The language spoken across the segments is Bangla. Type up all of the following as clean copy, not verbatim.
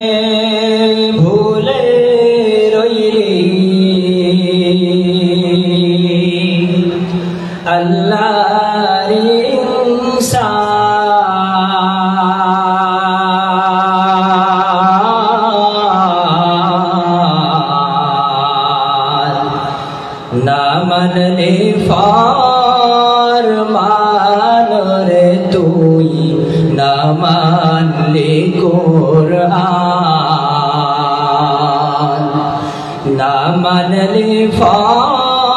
ভুলে রইলি আল্লাহর ইনসান না মানলে ফরমান রে তুই না মানলে কুরআন না মানলে ফরমান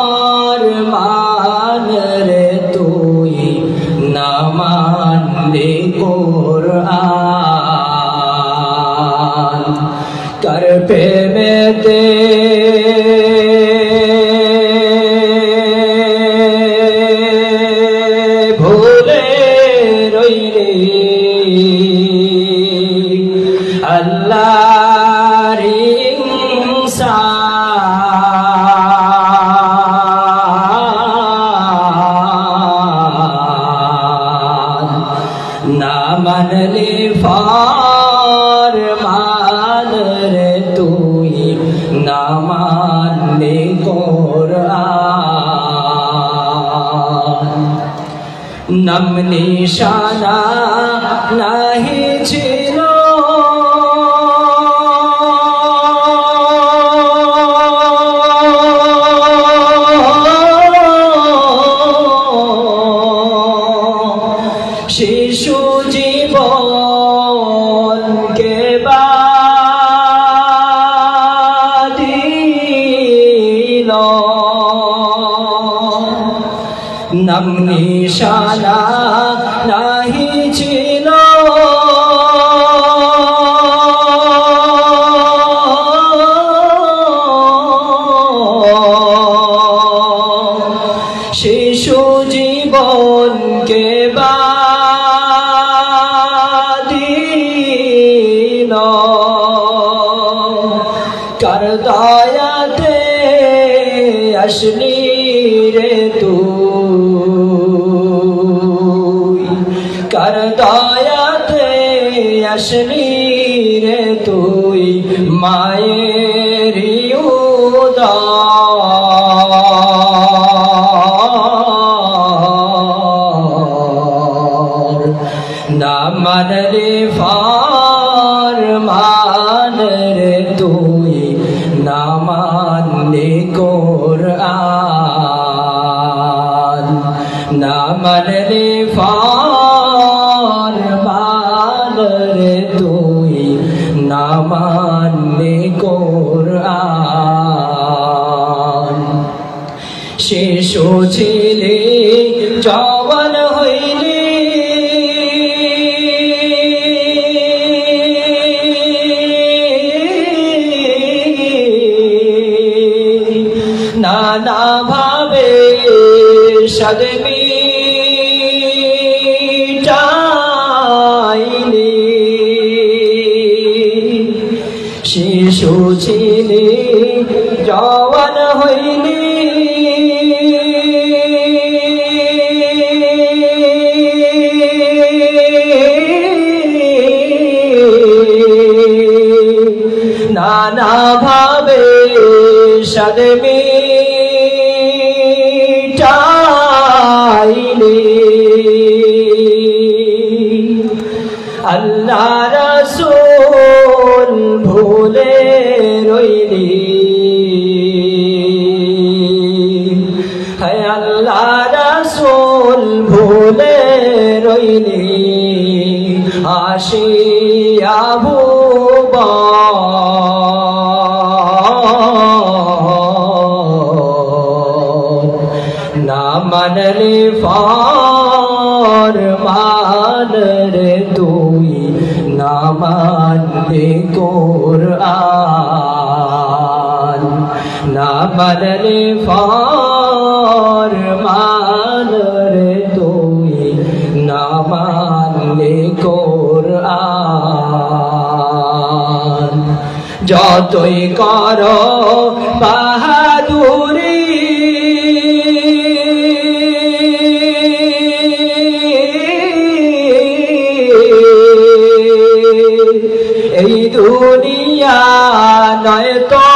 রে তুই না মানলে কুরআন কর প্রেমেতে ভুলে রইলি আল্লাহর ইনসান না মানলে ফরমান রে তুই না মানলে কুরআন নাম নিশানা নাহি ছিল শিশু জীবনকে বাদিল নাম নিশানা নাহি ছিল শিশু জীবনকে বাদিল কার দয়াতে আসলি রে তুই কার দয়াতে আসলি রে তুই মায়ের উদর না মানলে ফরমান রে তুই না মানলে কুরআন না মানলে ফরমান রে তুই না মানলে কুরআন শিশু ছিলি জওয়ান হইলি নানা ভাবে সাদ মিটাইলি শিশু ছিলি জওয়ান হইলি নানা ভাবে সাদ মিটাইলি আল্লাহ রাসূল ভুলে রইলি হায় আল্লাহ রাসূল ভুলে রইলি আসিয়া না মানলে ফরমান রে তুই না মানলে কুরআন না মানলে ফরমান রে তুই না মানলে কুরআন যতই করো বাহাদুরি এই দুনিয়া দুনিয়া নয় তো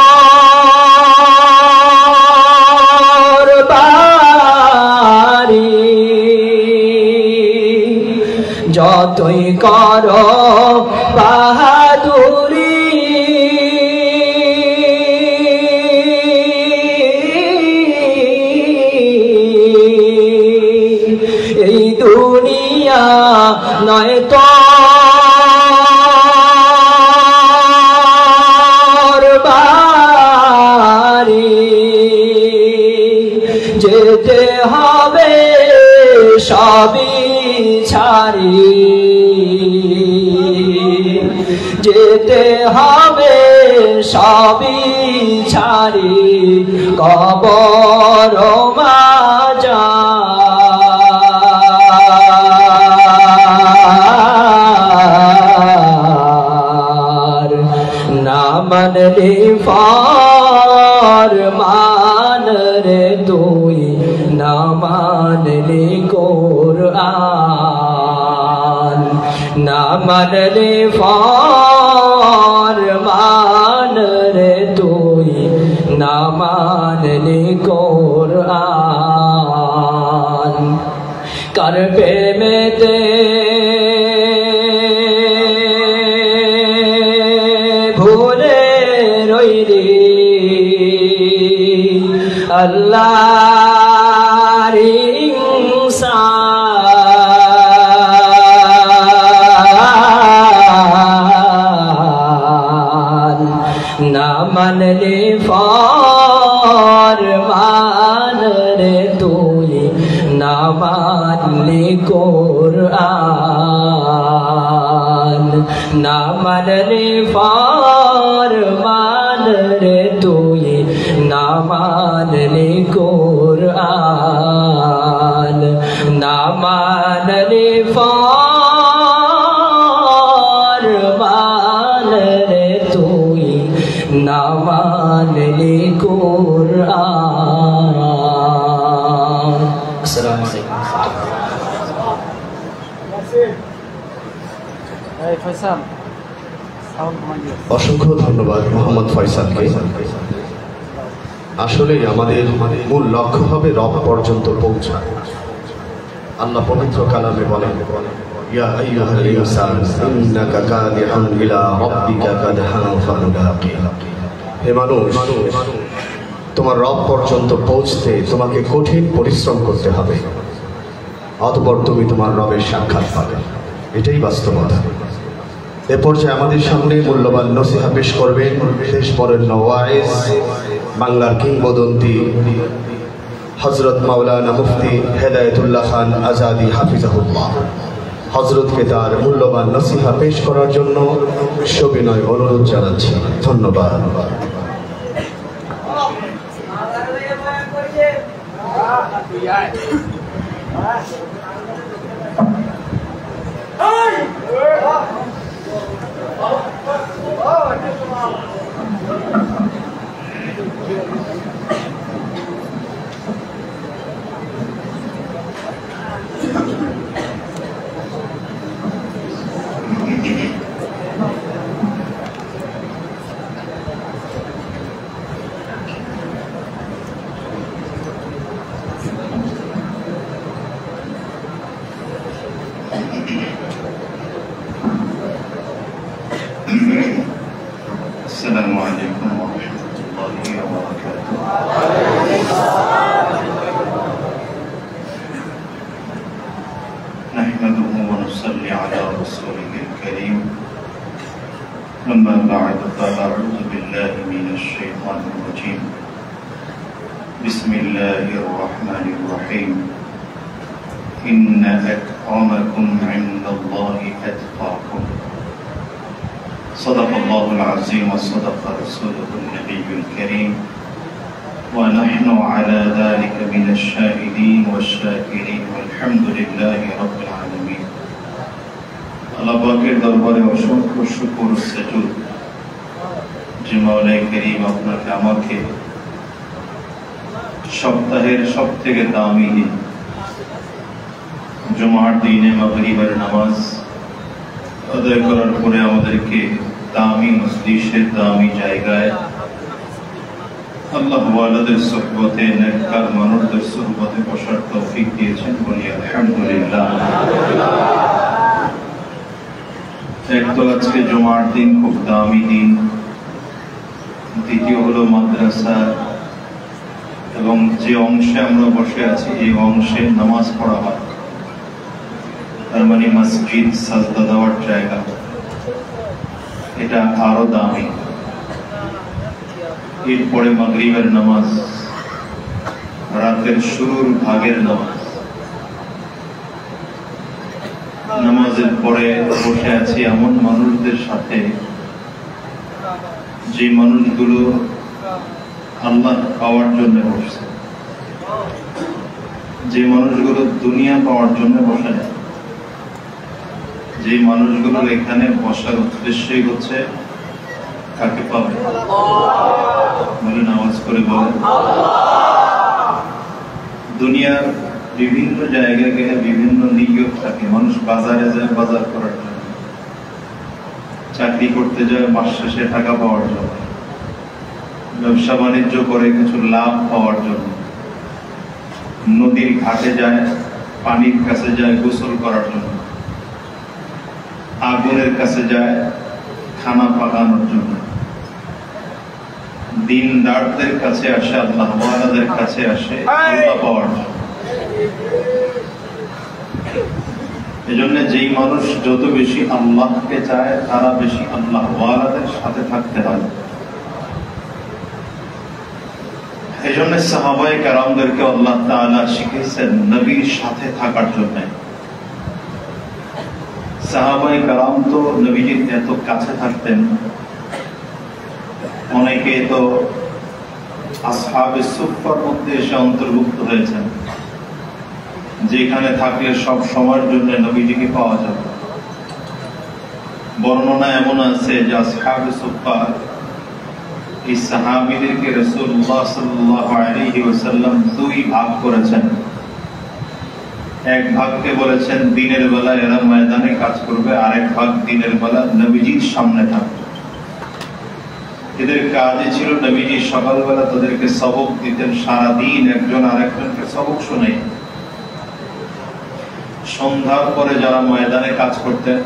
যতই করো বাহাদুরি এই দুনিয়া নয় তো যেতে হবে সবই ছাড়ি যেতে হবে সবই ছাড়ি কবর মাজার না মানলে ফরমান রে তুই না মানলে কোরআন না মানলে ফরমান রে তুই না মানলে কোরআন কার প্রেমেতে ভুলে রইলি আল্লাহর ইনসান না মানলে ফরমান রে তুই না মানলে কোরআন না মানলে ফরমান রে তুই না মানলে কোরআন না মানলে ফরমান রে তুই না মানলে কোরআন। আসসালামু আলাইকুম। অসংখ্য ধন্যবাদ মোহাম্মদ ফয়সালকে। আসলে আমাদের মূল লক্ষ্য হবে রব পর্যন্ত পৌঁছা। আল্লাহ পবিত্র কালামে বলেন, ইয়া আইয়ুহাল ইনসান ইন্নাকা কাদিহুন ইলা রাব্বিকা কাদহান ফামুলাকি। হে মানুষ, তোমার রব পর্যন্ত পৌঁছতে তোমাকে কঠিন পরিশ্রম করতে হবে, অতঃপর তুমি তোমার রবের সাক্ষাৎ পাবে। এটাই বাস্তবতা। এ পর্যায়ে আমাদের সামনে মূল্যবান নসিহা পেশ করবেন দেশ বরেণ্য ওয়াইজ, বাংলার কিংবদন্তি হযরত মাওলানা মুফতি হেদায়েতুল্লাহ খান আজাদি হাফিজাহুল্লাহ। হযরতকে তার মূল্যবান নসিহা পেশ করার জন্য সবিনয় অনুরোধ জানাচ্ছি। ধন্যবাদ। السلام عليكم ورحمة الله وبركاته. نحمده ونصلي على رسوله الكريم. أما بعد فأعوذ بالله من الشيطان الرجيم. بسم الله الرحمن الرحيم. إن أكرمكم عند الله أتقاكم. صدق الله العظيم وصدق رسوله النبي الكريم ونحن على ذلك من الشاهدين والشاكرين والحمد لله رب العالمين. আল্লাহ পাকের দরবারে অসংখ্য শুকর ও সুজুদ যে মাওলাই করিম আপনাকে আমাকে সপ্তাহের সবথেকে দামি দিন জুমার দিনে মাগরিবের নামাজ আদায় করার পরে আমাদেরকে দামি মজলিসের দামি জায়গায় আল্লাহ ওয়ালাদের সুহবতে নেককার মানুষদের সুহবতে বসার তৌফিক দিয়েছেন, বলি আলহামদুলিল্লাহ। এক তো আজকে জুমার দিন, খুব দামি দিন। দ্বিতীয় হলো মাদ্রাসা, এবং যে অংশে আমরা বসে আছি এই অংশে নামাজ পড়া হয়, তার মানে মসজিদ, সাজদা দেওয়ার জায়গা, এটা আরো দামি। এরপরে মাগরিবের নামাজ, রাতের শুরুর ভাগের নামাজ। নামাজের পরে বসে আছি এমন মানুষদের সাথে যে মানুষগুলো আল্লাহ পাওয়ার জন্য বসছে, যে মানুষগুলো দুনিয়া পাওয়ার জন্য বসে না, যে মানুষগুলোর এখানে বসার উদ্দেশ্যই হচ্ছে কাকে পাবে, বলেন আওয়াজ করে বলেন। দুনিয়ার বিভিন্ন জায়গায় গেলে বিভিন্ন নিয়ত থাকে। মানুষ বাজারে যায় বাজার করার জন্য, চাকরি করতে যায় মাস শেষে টাকা পাওয়ার জন্য, ব্যবসা বাণিজ্য করে কিছু লাভ পাওয়ার জন্য, নদীর ঘাটে যায়, পানির কাছে যায় গোসল করার জন্য, আগুনের কাছে যায় খানা পাকানোর জন্য, দিনদারদের কাছে আসে, আল্লাহ ওয়ালাদের কাছে আসে আল্লাহ পাওয়ার জন্য। এজন্য যেই মানুষ যত বেশি আল্লাহকে চায় তারা বেশি আল্লাহ ওয়ালাদের সাথে থাকতে হয়। এজন্য সাহাবায়ে কেরামদেরকে আল্লাহ তাআলা শিখিয়েছেন নবীর সাথে থাকার জন্য। সাহাবায়ে কেরাম তো নবীজির এত কাছে থাকতেন, অনেকে তো আসহাবে সুফফার মধ্যে এসে অন্তর্ভুক্ত হয়েছেন, যেখানে থাকলে সব সময়ের জন্য নবীজিকে পাওয়া যাবে। বর্ণনা এমন আছে যে আসহাবে সুফফা এই সাহাবীদেরকে রাসূলুল্লাহ সাল্লাল্লাহু আলাইহি ওয়াসাল্লাম দুই ভাগ করেছেন। এক ভাগকে বলেছেন দিনের বেলা এরা ময়দানে কাজ করবে, আরেক ভাগ দিনের বেলা নবীজির সামনে থাকবে। এদের কাজই ছিল নবীজি সকালবেলা তাদেরকে সবক দিতেন, সারাদিন একজন আরেকজনকে সবক শোনাই। সন্ধ্যার পরে যারা ময়দানে কাজ করতেন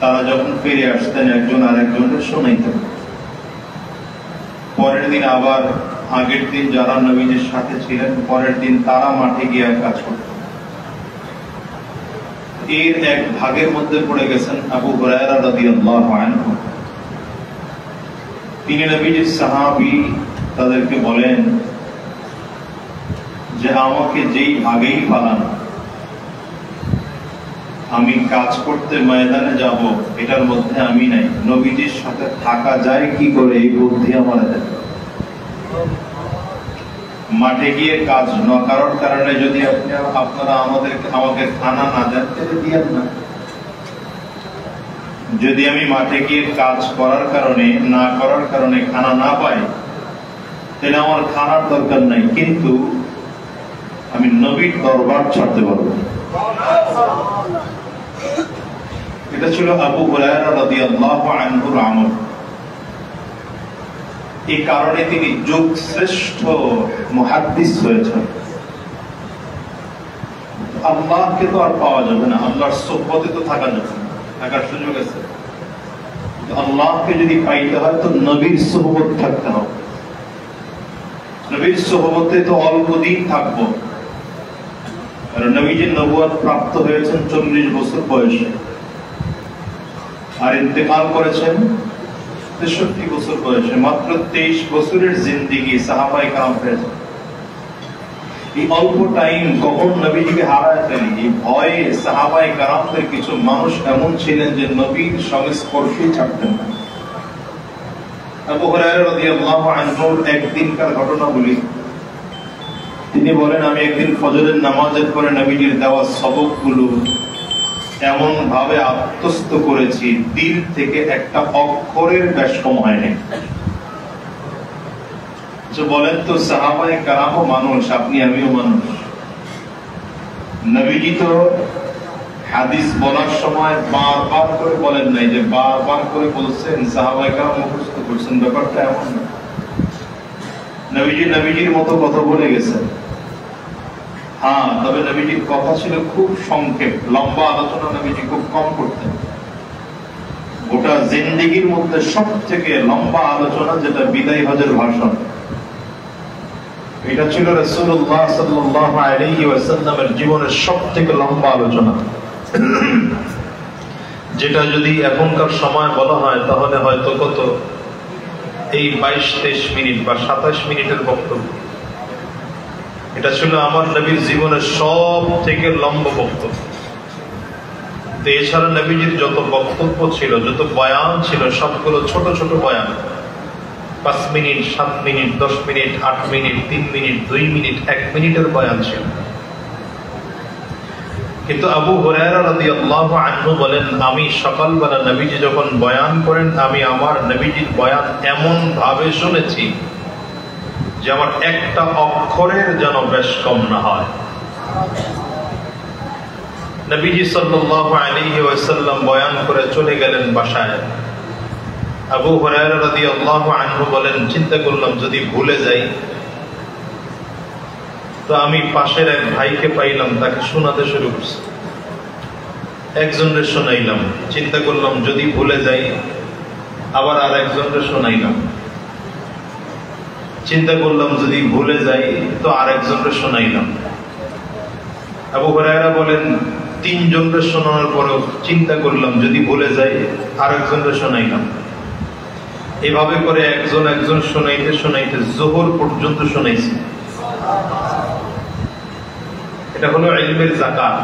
তারা যখন ফিরে আসতেন একজন আরেকজনকে শোনাইতেন। পরের দিন আবার আগের দিন যারা নবীজির সাথে ছিলেন পরের দিন তারা মাঠে গিয়ে কাজ করতেন। এর এক ভাগের মধ্যে পড়ে গেছেন আবু হুরায়রা রাদিয়াল্লাহু আনহু। তিনি নবীজির সাহাবী, তাদেরকে বলেন যে আমাকে যেই ভাগেই পালান, আমি কাজ করতে ময়দানে যাব এটার মধ্যে আমি নাই। নবীজির সাথে থাকা যায় কি করে এই বুদ্ধি আমার দেন। মাঠে গিয়ে কাজ না করার কারণে যদি আপনারা আমাকে খানা না দেন তাহলে দিয়েন না। যদি আমি মাঠে গিয়ে কাজ করার কারণে না করার কারণে খানা না পাই তাহলে আমার খানার দরকার নাই, কিন্তু আমি নবীর দরবার ছাড়তে পারবো। এটা ছিল আবু হুরায়রা রাদিয়াল্লাহু আনহুর আমল। এই কারণে তিনি যুগ শ্রেষ্ঠ মুহাদ্দিস হয়েছেন। আল্লাহকে তো আর পাওয়া যাবে না, আল্লাহর সুহবতে তো থাকা যাবে না, থাকার সুযোগ আছে। আল্লাহকে যদি পাইতে হয় তো নবীর সুহবত থাকতে হবে। নবীর সুহবতে তো অল্প দিন থাকবো, কারণ নবীজি নবুয়ত প্রাপ্ত হয়েছেন 40 বছর বয়সে, আর ইন্তেকাল করেছেন 63 বছর বয়সে। মাত্র 23 বছরের জিন্দেগি সাহাবায়ে কেরাম পেয়েছেন। এই অল্প টাইম কখন নবীজিকে হারায় ফেলি, এই ভয়ে সাহাবায়ে কেরামদের কিছু মানুষ এমন ছিলেন যে নবীর সংস্পর্শই ছাড়তেন না। আবু হুরায়রা রাদিয়াল্লাহু আনহুর একদিনকার ঘটনা বলি। তিনি বলেন আমি একদিন ফজরের নামাজের পরে নবীজির দেওয়া সবকগুলো এমন ভাবে আত্মস্থ করেছি, দিল থেকে একটা অক্ষরের বেশকম হয়নি। বলেন তো সাহাবায়ে কেরামও মানুষ, আপনি আমিও মানুষ। নবীজি তো হাদিস বলার সময় বারবার করে বলেন নাই, যে বারবার করে বলছেন, সাহাবায়ে কেরাম মুখস্থ করছেন, ব্যাপারটা এমন না। নবীজির মতো কথা বলে গেছেন। হ্যাঁ, তবে নবীজির কথা ছিল খুব সংক্ষেপ, লম্বা আলোচনা নবীজি খুব কম করতেন। গোটা জিন্দেগির মধ্যে সব থেকে লম্বা আলোচনা যেটা বিদায় হজের ভাষণ, এটা ছিল রাসূলুল্লাহ সাল্লাল্লাহু আলাইহি ওয়াসাল্লামের জীবনের সব থেকে লম্বা আলোচনা, যেটা যদি এখনকার সময় বলা হয় তাহলে হয়তো কত এই 22-23 মিনিট বা 27 মিনিটের বক্তব্য। এটা ছিল আমার নবীর জীবনের সব থেকে লম্বা বক্তব্য। এছাড়া নবীজির যত বক্তব্য ছিল, যত বয়ান ছিল, সবগুলো ছোট ছোট বয়ান, 5 minute, 7 minute, 10 minute, 8 minute, 3 minute, 2 minute, 1 মিনিটের বয়ান ছিল। কিন্তু আবু হুরায়রা রাদিয়াল্লাহু আনহু বলেন, আমি সকালবেলা নবীজি যখন বয়ান করেন, আমি আমার নবীজির বয়ান এমন ভাবে শুনেছি যে আমার একটা অক্ষরের যেন বেশ কম না হয়। নবীজি সাল্লাল্লাহু আলাইহি ওয়াসাল্লাম বয়ান করে চলে গেলেন বাসায়। আবু হুরায়রা রাদিয়াল্লাহু আনহু বলেন, চিন্তা করলাম যদি ভুলে যাই, তো আমি পাশের এক ভাইকে পাইলাম, তাকে শোনাতে শুরু করছি। একজনের শোনাইলাম, চিন্তা করলাম যদি ভুলে যাই, আবার আর একজনের শোনাইলাম, চিন্তা করলাম যদি ভুলে যাই, তো আর একজনের শোনাইলাম। আবু হুরায়রা বলেন, 3 জনের শোনানোর পরেও চিন্তা করলাম যদি ভুলে যাই, আর একজনের শোনাইলাম। এভাবে করে একজন শোনাইতে শোনাইতে যোহর পর্যন্ত শোনাইছি। এটা হলো ইলমের যাকাত।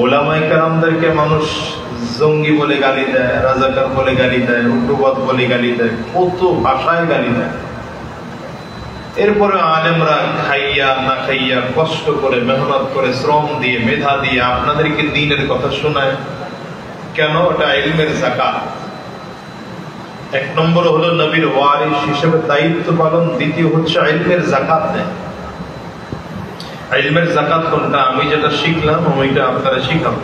ওলামায়ে কেরামদেরকে মানুষ জঙ্গি বলে গালি দেয়, রাজাকার বলে গালি দেয়, উগ্রবাদ বলে গালি দেয়, কত ভাষায় গালি দেয়। এরপরে আলেমরা খাইয়া না খাইয়া, কষ্ট করে, মেহনত করে, শ্রম দিয়ে, মেধা দিয়ে আপনাদেরকে দ্বীনের কথা শোনায়। কেন? এটা ইলমের যাকাত। 1 নম্বর হলো নবীর ওয়ারিস হিসেবে দায়িত্ব পালন, দ্বিতীয় হচ্ছে ইলমের যাকাত নেয়। ইলমের যাকাত কোনটা? আমি যেটা শিখলাম ওইটা আপনারা শিখাবো।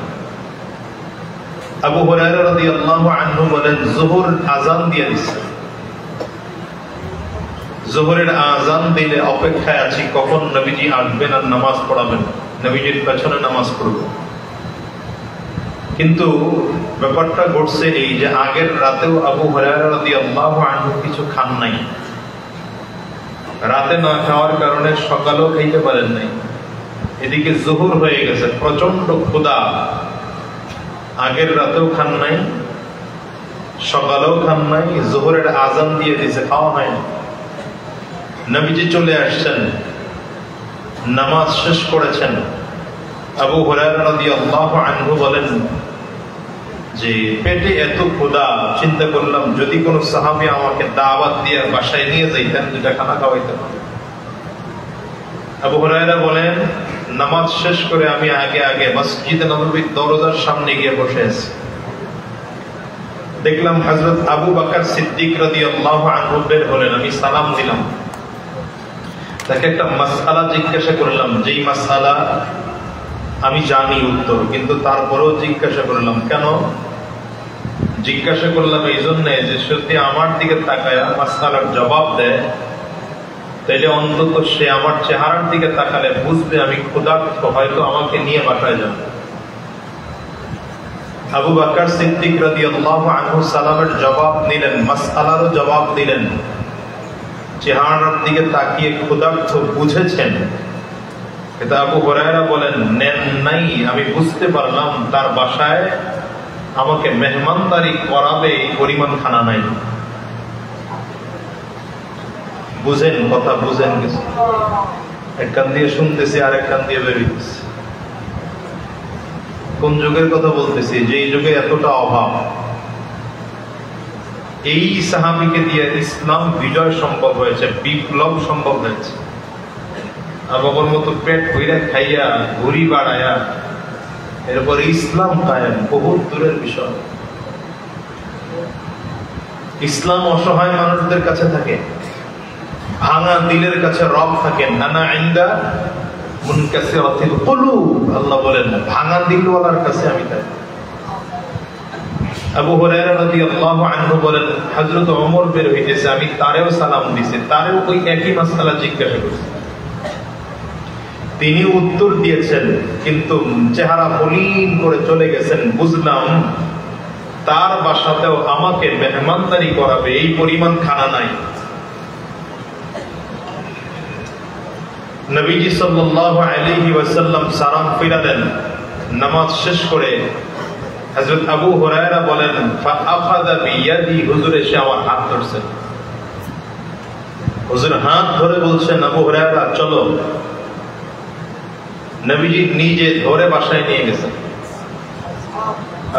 আবু হুরায়রা রাদিয়াল্লাহু আনহু বলেন, যোহর আযান দিয়ে দিছে, যোহরের আযান দিলে অপেক্ষায় আছি কখন নবীজি আসবেন আর নামাজ পড়াবেন, নবীজির পেছনে নামাজ পড়ব। কিন্তু ব্যাপারটা ঘটছে এই যে আগের রাতেও আবু হুরায়রা রাদিয়াল্লাহু আনহু কিছু খান নাই। রাতে না খাওয়ার কারণে সকালেও খাইতে পারেন নাই। এদিকে যোহর হয়ে গেছে, প্রচন্ড ক্ষুধা। আগের রাতেও খান নাই, সকালেও খান নাই, যোহরের আযান দিয়ে দিয়েছে, খাওয়া হয় না। নবীজি চলে আসছেন, নামাজ শেষ করেছেন। আবু হুরায়রা রাদিয়াল্লাহু আনহু বলেন যে পেটে এত ক্ষুধা, চিন্তা করলাম যদি কোনো সাহাবী আমাকে দাওয়াত দিয়ে বাসায় নিয়ে যাইতেন, যেটা খানা খাওয়াইতেন। আবু হুরায়রা বলেন, নামাজ শেষ করে আমি আগে মসজিদে নববীর দরজার সামনে গিয়ে বসে আছি। দেখলাম হযরত আবু বকর সিদ্দিক রাদিয়াল্লাহু আনহু বের হলেন। আমি সালাম দিলাম, তাকে একটা মাসআলা জিজ্ঞাসা করলাম, যেই মাসআলা আমি জানি উত্তর, কিন্তু তারপরেও জিজ্ঞাসা করলাম। কেন জিজ্ঞাসা করলাম? এই জন্য যে সত্যি আমার দিকে তাকায় মাসআলার জবাব দেয়, তাইলে অন্তত সে আমার চেহারার দিকে তাকালে বুঝবে আমি ক্ষুধার্ত, হয়তো আমাকে নিয়ে বাসায় যাবে। আবু বকর সিদ্দিক রাদিয়াল্লাহু আনহু সালামের জবাব নিলেন, মাসআলারও জবাব দিলেন। চেহারার দিকে তাকিয়ে ক্ষুধার্ত বুঝেছেন। কিন্তু আবু হুরায়রা বলেন, নেন নাই। আমি বুঝতে পারলাম তার বাসায় আমাকে মেহমানদারি করাবে এই পরিমাণ খানা নাই। বুঝেন কথা, বুঝেন কিছু? এক কান দিয়ে শুনতেছি, আর এক কান দিয়ে বেরোইতেছি। কোন যুগের কথা বলতেছি? যে এই যুগে এতটা অভাব। এই সাহাবীকে দিয়ে ইসলাম বিজয় সম্ভব হয়েছে, বিপ্লব সম্ভব হয়েছে। আবুর মতো পেট ভইরা খাইয়া, ঘুরি বাড়ায়া, এরপর ইসলাম কায়েম বহুত দূরের বিষয়। ইসলাম অসহায় মানুষদের কাছে থাকে, ভাঙা দিলের কাছে রব থাকেন। আনা ইনদা মুনকাসিরাতিল কুলুব, আল্লাহ বলেন ভাঙা দিলওয়ালার কাছে আমি তাই। আবু হুরায়রা রাদিয়াল্লাহু আনহু বলেন হযরত ওমর বের হইতেছে, আমি তারেও সালাম দিছি, তারেও ওই একই মাসআলা জিজ্ঞাসা করছি, তিনি উত্তর দিয়েছেন কিন্তু চেহারা মলিন করে চলে গেছেন। বুঝলাম তার বাসাতেও আমাকে মেহমানদারি করাবে, এই পরিমাণ খানা নাই। নবীজি সাল্লাল্লাহু আলাইহি ওয়াসাল্লাম সালাম ফিরালেন, নামাজ শেষ করে হযরত আবু হুরায়রা বলেন ফাআখাযা বিয়াদি, হুজুর এসে আমার হাত ধরছেন। হুজুর হাত ধরে বলছেন আবু হুরায়রা চলো। নবীজি নিজে ধরে বাসায় নিয়ে গেছেন।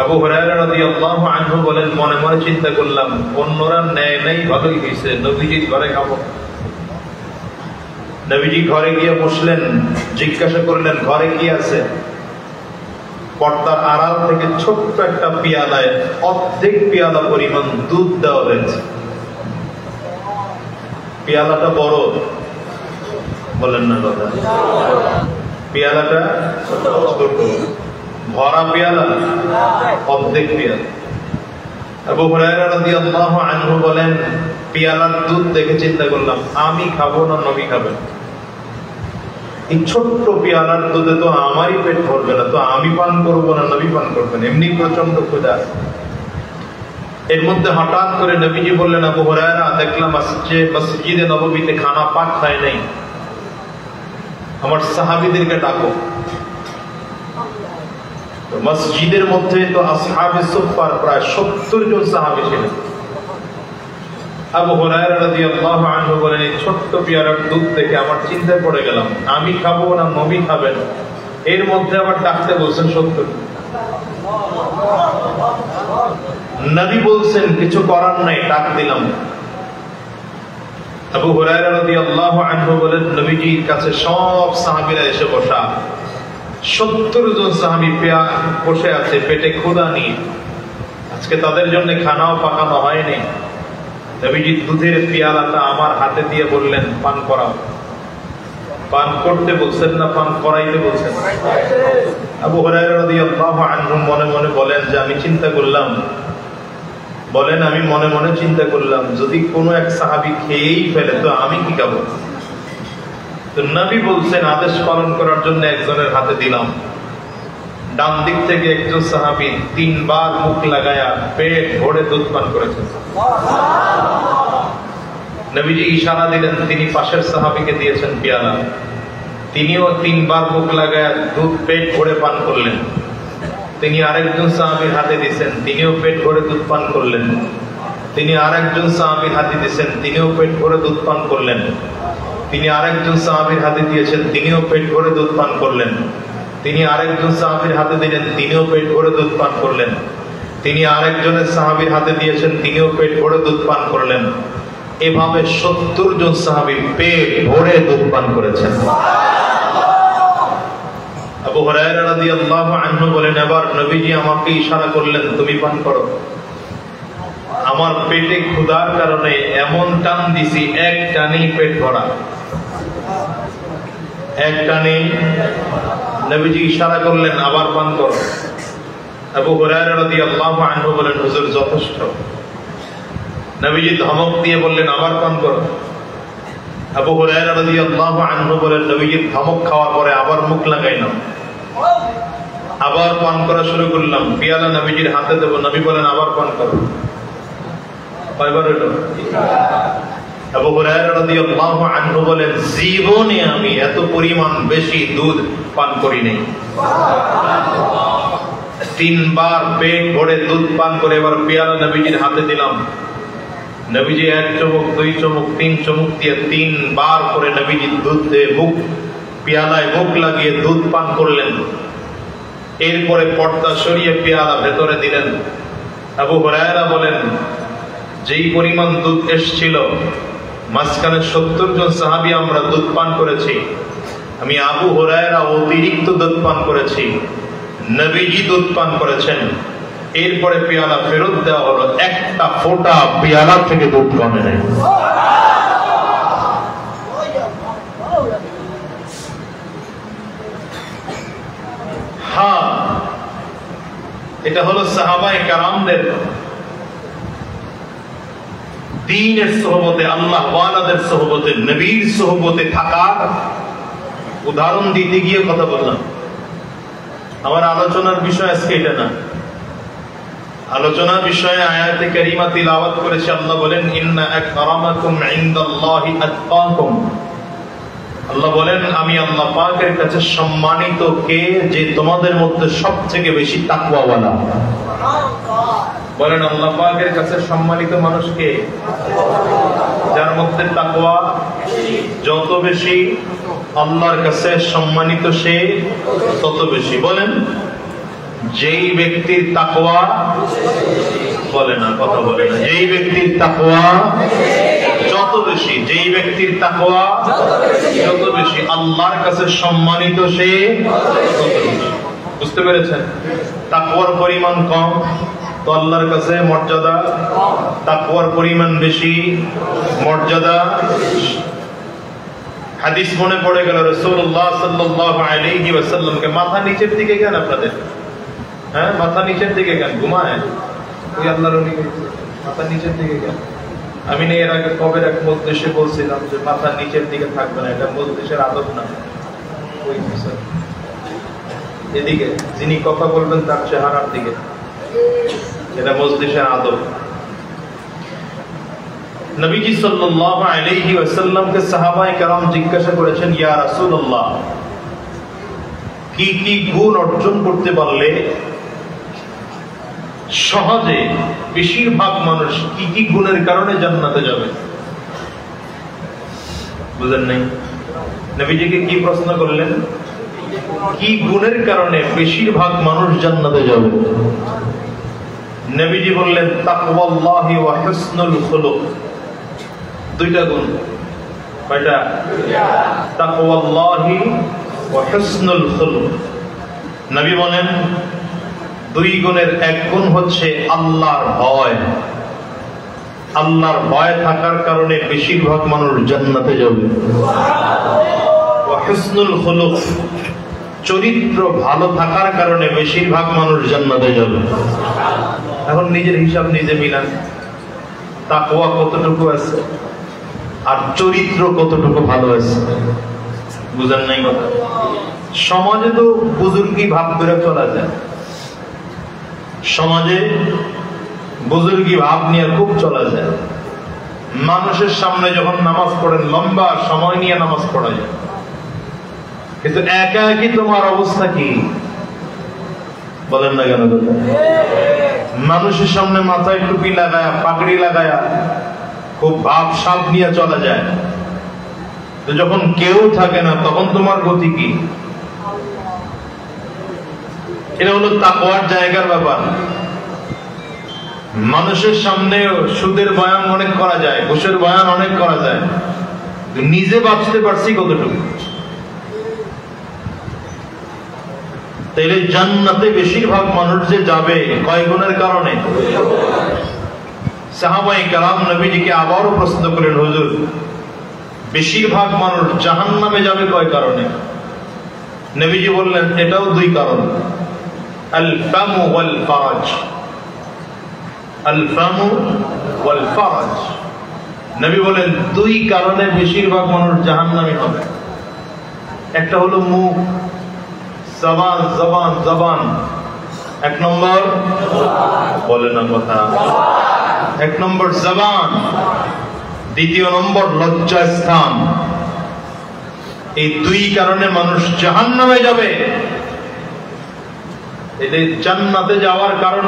আবু হুরায়রা রাদিয়াল্লাহু আনহু বলেন মনে মনে চিন্তা করলাম অন্যরা নেয় নাই, ভালোই হয়েছে, নবীজির ঘরে খাবো। নবীজি ঘরে গিয়ে বসলেন, জিজ্ঞাসা করলেন ঘরে কি আছে। পর্দার আড়াল থেকে ছোট্ট একটা পিয়ালায় অর্ধেক পিয়ালা পরিমাণ দুধ দেওয়া হয়েছে। পিয়ালাটা বড়, বলেন না কথা, পিয়ালাটা ছোট, ভরা পিয়ালা অর্ধেক পিয়ালা। আবু হুরায়রা রাদিয়াল্লাহু আনহু বলেন পিয়ালার দুধ দেখে চিন্তা করলাম আমি খাবো না নবী খাবেন। এই ছোট্ট পিয়ালার দুধে তো আমারই পেট ভরবে না, তো আমি পান করবো না নবী পান করবেন, এমনি প্রচন্ড ক্ষুধা। এর মধ্যে হঠাৎ করে নবীজি বললেন আবু হুরায়রা দেখলাম মসজিদে নববীতে খানা পাক হয় নাই, আমার সাহাবীদেরকে ডাকো। মসজিদের মধ্যে তো আসহাবে সুফফার প্রায় 70 জন সাহাবী ছিলেন। আবু হুরায়রা রাদিয়াল্লাহু আনহু বলেন এই ছোট্ট পিয়ালার দুধ দেখে আমার চিন্তায় পড়ে গেলাম আমি খাবো না নবী খাবেন, এর মধ্যে আবার ডাকতে বলছেন 70। নবী বলছেন কিছু করার নাই, ডাক দিলাম। আবু হুরায়রা রাদিয়াল্লাহু আনহু বলেন নবীজির কাছে সব সাহাবীরা এসে বসা, 70 জন সাহাবী বসে আছে পেটে ক্ষুধা নিয়ে। আজকে তাদের জন্য খানাও পাকানো হয়নি। নবীজি দুধের পিয়ালাটা আমার হাতে দিয়ে বললেন পান করাও। পান করতে বলছেন না পান করাইতে বলছেন। আবু হুরায়রা রাদিয়াল্লাহু আনহু মনে মনে বলেন যে আমি চিন্তা করলাম, বলেন আমি মনে মনে চিন্তা করলাম যদি কোনো এক সাহাবী খেয়েই ফেলে তো আমি কি খাবো। তো নবী বলছেন আদেশ পালন করার জন্য একজনের হাতে দিলাম। ডান দিক থেকে একজন সাহাবী 3 বার মুখ লাগায়া পেট ভরে দুধ পান করেছেন। নবীজি ইশারা দিলেন, তিনি পাশের সাহাবীকে দিয়েছেন পিয়ালা, তিনিও 3 বার মুখ লাগায়া দুধ পেট ভরে পান করলেন। তিনি আরেকজন সাহাবীর হাতে দিয়েছেন, তিনিও পেট ভরে দুধ পান করলেন। তিনি আরেকজন সাহাবীর হাতে দিয়েছেন, তিনিও পেট ভরে দুধ পান করলেন। তিনি আরেকজন সাহাবীর হাতে দিয়েছেন, তিনিও পেট ভরে দুধ পান করলেন। তিনি আরেকজন সাহাবীর হাতে দিলেন, তিনিও পেট ভরে দুধ পান করলেন। তিনি আরেকজনের সাহাবীর হাতে দিয়েছেন, তিনিও পেট ভরে দুধ পান করলেন। এভাবে 70 জন সাহাবী পেট ভরে দুধ পান করেছেন। আবু হুরায়রা রাদিয়াল্লাহু আনহু বলেন এবার নবীজি আমাকে ইশারা করলেন তুমি পান করো। আমার পেটে ক্ষুধার কারণে এমন টান দিছি এক টানেই পেট ভরা, এক টানে। নবীজি ইশারা করলেন আবার পান করো। আবু হুরায়রা রাদিয়াল্লাহু আনহু বলেন হুজুর যথেষ্ট। নবীজি ধমক দিয়ে বললেন আবার পান করো। আবু হুরায়রা রাদিয়াল্লাহু আনহু বলেন নবীজির ধমক খাওয়ার পরে আবার মুখ লাগাইলাম, আবার পান করা শুরু করলাম। পিয়ালা নবীজির হাতে দেব, নবী বলেন আবার পান করো। কয়বার হলো? আবু হুরায়রা রাদিয়াল্লাহু আনহু বলেন জীবনে আমি এত পরিমাণ বেশি দুধ পান করি নাই। 3 বার পেট ভরে দুধ পান করে এবার পিয়ালা নবীজির হাতে দিলাম। নবীজি 1 চুমুক 2 চুমুক 3 চুমুক দিয়ে 3 বার করে নবীজি দুধ দিয়ে মুখ পিয়ালায় মুখ লাগিয়ে দুধ পান করলেন। এরপরে পর্দা সরিয়ে পেয়ালা ভেতরে দিলেন। আবু হুরায়রা বলেন যেই পরিমাণ দুধ এসেছিল মাঝখানে 70 জন সাহাবী আমরা দুধ পান করেছি। আমি আবু হুরায়রা অতিরিক্ত দুধ পান করেছি, নবীজি দুধ পান করেছেন। এরপরে পেয়ালা ফেরত দেওয়া হলো, একটা ফোঁটা পেয়ালা থেকে দুধ কমে নাই। আসহাব, এটা হলো সাহাবায়ে কেরামদের দ্বীনের সোহবতে, আল্লাহ ওয়ালাদের সোহবতে, নবীর সোহবতে থাকার উদাহরণ দিতে গিয়ে কথা বললাম। আমার আলোচনার বিষয় আজকে এটা না। আলোচনার বিষয়ে আয়াতে কারিমা তিলাওয়াত করেছে। আল্লাহ বলেন, ইন্না আকরামাকুম ইনদাল্লাহি আতকাকুম। আল্লাহ বলেন, আমি আল্লাহ পাকের কাছে সম্মানিত কে, যে তোমাদের মধ্যে সবথেকে বেশি তাকওয়াওয়ালা। বলেন, আল্লাহ পাকের কাছে সম্মানিত মানুষ কে? যার মধ্যে তাকওয়া যত বেশি, আল্লাহর কাছে সম্মানিত সে তত বেশি। বলেন, যেই ব্যক্তির তাকওয়া, বলে না, কথা বলে না, যেই ব্যক্তির তাকওয়া যত বেশি, যেই ব্যক্তির তাকওয়া যত বেশি, আল্লাহর কাছে সম্মানিত সে তত বেশি। বুঝতে পেরেছেন? তাকওয়ার পরিমাণ কম তো আল্লাহর কাছে মর্যাদা, তাকওয়ার পরিমাণ বেশি, মর্যাদা। হাদিস মনে পড়ে গেল, রাসূলুল্লাহ সাল্লাল্লাহু আলাইহি ওয়াসাল্লামকে মাথা নিচের দিকে কেন আপনাদের? হ্যাঁ, মাথা নিচের দিকে কেন? ঘুমায়? ওই আল্লাহর ওলি মাথা নিচের দিকে কেন? আমি না এর আগে কবে এক মজলিসে বলছিলাম যে মাথা নিচের দিকে থাকবে না, এটা মজলিসের আদব না। ওই এদিকে যিনি কথা বলবেন তার চেহারার দিকে, এটা মজলিসের আদব। নবীজি সাল্লাল্লাহু আলাইহি ওয়াসাল্লামকে সাহাবায়ে কেরাম জিজ্ঞাসা করেছেন, ইয়া রাসূলুল্লাহ, কি কি গুণ অর্জন করতে পারলে সহজে বেশিরভাগ মানুষ কি কি গুণের কারণে জান্নাতে যাবে? বুঝেন নাই? নবীজিকে কি প্রশ্ন করলেন? কি গুণের কারণে বেশিরভাগ মানুষ জান্নাতে যাবে? নবীজি বললেন, তাকওয়াল্লাহি ওয়া হুসনুল খুলুক। দুইটা গুণ। কয়টা? তাকওয়াল্লাহি ওয়া হুসনুল খুলুক। নবী বলেন, দুই গুণের এক গুণ হচ্ছে আল্লাহর ভয়। আল্লাহর ভয় থাকার কারণে বেশিরভাগ মানুষ জান্নাতে যাবে। ওয়া হুসনুল খুলুক, চরিত্র ভালো থাকার কারণে বেশিরভাগ মানুষ জান্নাতে যাবে। এখন নিজের হিসাব নিজে মিলান, তাকওয়া কতটুকু আছে আর চরিত্র কতটুকু ভালো আছে। বুঝেন নাই কথা? সমাজে তো বুজুর্গি ভাব করে চলা যায়, সমাজে বুজুর্গি ভাব নিয়ে খুব চলা যায়। মানুষের সামনে যখন নামাজ পড়েন লম্বা সময় নিয়ে নামাজ পড়া যায়, কিন্তু একা একই তোমার অবস্থা কি? বলেন না কেন? মানুষের সামনে মাথায় টুপি লাগায়া, পাগড়ি লাগায়া খুব ভাব সাপ নিয়ে চলা যায়, তো যখন কেউ থাকে না তখন তোমার গতি কি? এটা হলো তাকওয়ার জায়গার ব্যাপার। মানুষের সামনে সুদের বয়ান অনেক করা যায়, ঘুষের বয়ান অনেক করা যায়, নিজে বাঁচতে পারছি কতটুকু? তাইলে জান্নাতে বেশিরভাগ মানুষ যে যাবে কয় গুণের কারণে? সাহাবায়ে কেরাম নবীজিকে আবারও প্রশ্ন করেন, হুজুর, বেশিরভাগ মানুষ জাহান্নামে যাবে কয় কারণে? নবীজি বললেন, এটাও দুই কারণ। আল ফামু ওয়াল ফারাজ। আল ফামু ওয়াল ফারাজ। নবী বলেন, দুই কারণে বেশিরভাগ মানুষ জাহান্নামী হবে। একটা হলো মুখ, জবান, জবান, জবান। এক নম্বর, বলে না কথা, এক নম্বর জবান, দ্বিতীয় নম্বর লজ্জাস্থান। এই দুই কারণে মানুষ জাহান্নামে যাবে। এদের জান্নাতে যাওয়ার কারণ,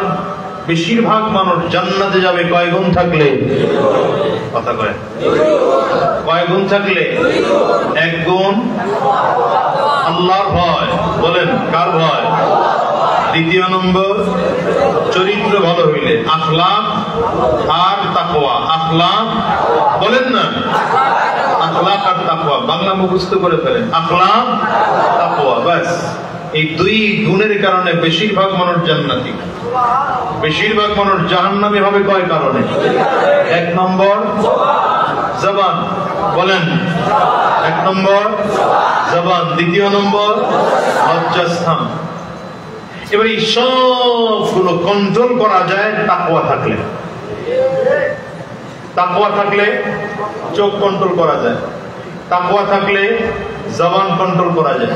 বেশিরভাগ মানুষ জান্নাতে যাবে কয় গুণ থাকলে? কথা কয়, কয় গুণ থাকলে? এক গুণ আল্লাহর ভয়। বলেন, কার ভয়? দ্বিতীয় নম্বর চরিত্র ভালো হইলে, আখলাক আর তাকওয়া। আখলাক, বলেন না, আখলাক আর তাকওয়া। বাংলা মুখস্থ করে ফেলেন, আখলাক, তাকওয়া, ব্যাস। এই দুই গুণের কারণে বেশিরভাগ মানুষ জান্নাতি। বেশিরভাগ মানুষ জাহান্নামী হবে কয় কারণে? এক নম্বর জবান। বলেন, এক নম্বর জবান, দ্বিতীয় নম্বর লজ্জাস্থান। এবার এই সবগুলো কন্ট্রোল করা যায় তাকওয়া থাকলে। তাকওয়া থাকলে চোখ কন্ট্রোল করা যায়, তাকওয়া থাকলে জবান কন্ট্রোল করা যায়,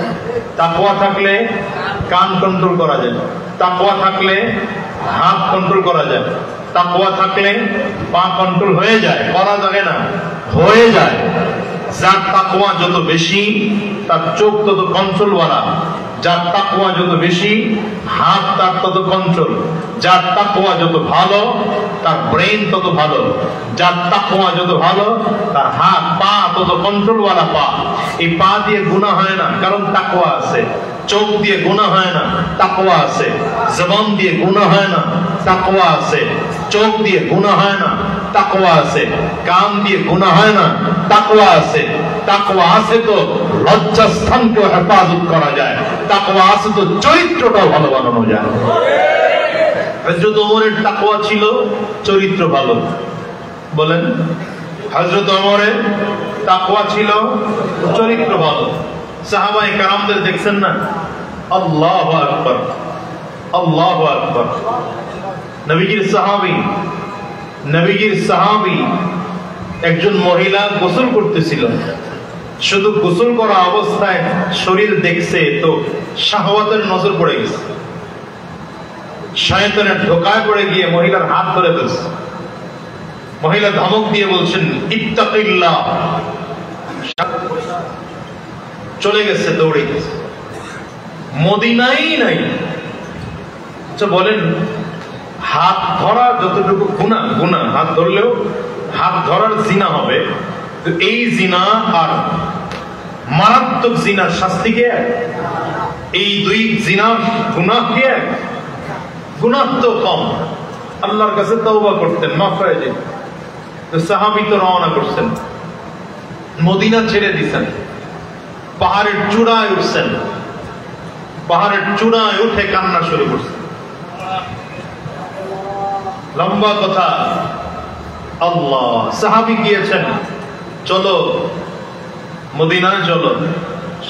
তাকওয়া থাকলে কান কন্ট্রোল করা যায়, তাকওয়া থাকলে হাত কন্ট্রোল করা যায়, তাকওয়া থাকলে পা কন্ট্রোল হয়ে যায়, করা যাবে না, হয়ে যায়। যার তাকওয়া যত বেশি তার চোখ তত কন্ট্রোলওয়ালা, যার তাকওয়া যত বেশি হাত তার তত কন্ট্রোল, যার তাকওয়া যত ভালো তার ব্রেন তত ভালো, যার তাকওয়া যত ভালো তার হাত পা তত কন্ট্রোলওয়ালা পা। এই পা দিয়ে গুনাহ হয় না কারণ তাকওয়া আছে, চোখ দিয়ে গুনাহ হয় না তাকওয়া আছে, জবান দিয়ে গুনাহ হয় না তাকওয়া আছে, চোখ দিয়ে গুনাহ হয় না তাকওয়া আছে, কান দিয়ে গুনাহ হয় না তাকওয়া আছে। তাকওয়া আছে তো লজ্জাস্থানকেও হেফাজত করা যায়, তাকওয়া আছে তো চরিত্রটাও ভালো বানানো যায়। হযরত ওমরের তাকওয়া ছিল, চরিত্র ভালো। বলেন, হযরত ওমরের তাকওয়া ছিল, চরিত্র ভালো। সাহাবায়ে কেরামদের দেখছেন না? আল্লাহু আকবার, আল্লাহু আকবার। নবীজির সাহাবী একজন মহিলা গোসল করতেছিল, শুধু গোসল করা অবস্থায় শরীর দেখছে তো শাহওয়াতের নজর পড়ে গেছে, শয়তানের ধোঁকায় পড়ে গিয়ে মহিলার হাত ধরে ফেলছে। মহিলা ধমক দিয়ে বলছেন ইত্তাকিল্লাহ, চলে গেছে, দৌড়ে গেছে, মদিনাই নাই। আচ্ছা বলেন, হাত ধরা যতটুকু গুনাহ, গুনাহ হাত ধরলেও হাত ধরার জিনা হবে, তো এই জিনা আর মারাত্মক জিনার শাস্তি কি এক? এই দুই জিনার গুনাহ কি এক? গুনাহ তো কম, আল্লাহর কাছে তওবা করতেন, মাফ হয়ে যেত। তো সাহাবী তো রওনা করছেন, মদিনা ছেড়ে দিছেন, পাহাড়ের চূড়ায় উঠছেন, পাহাড়ের চূড়ায় উঠে কান্না শুরু করছেন। লম্বা কথা, আল্লাহ, সাহাবী গিয়েছেন, চলো মদিনায় চলো,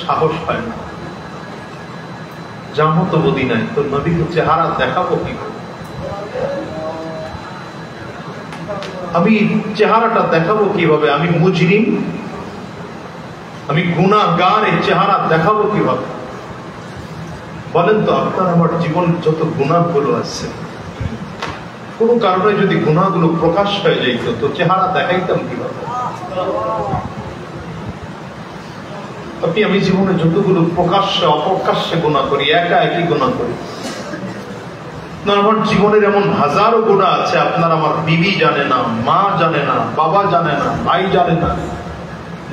সাহস পায় না। যাবো তো মদিনায়, তো নবীর চেহারা দেখাবো কি করে? আমি চেহারাটা দেখাবো কিভাবে? আমি মুজরিম, আমি গুনাহগার, এই চেহারা দেখাবো কিভাবে? বলেন তো, আপনার আমার জীবন যত গুনাহগুলো আছে, কোন কারণে যদি গুনাহগুলো প্রকাশ হয়ে যাইত তো চেহারা দেখাইতাম কিভাবে? আপনি আমি জীবনে যতগুলো প্রকাশ্যে অপ্রকাশ্যে গুনাহ করি, একা একই গুনাহ করি। আমার জীবনের এমন হাজারো গুনাহ আছে, আপনার আমার বিবি জানে না, মা জানে না, বাবা জানে না, ভাই জানে না,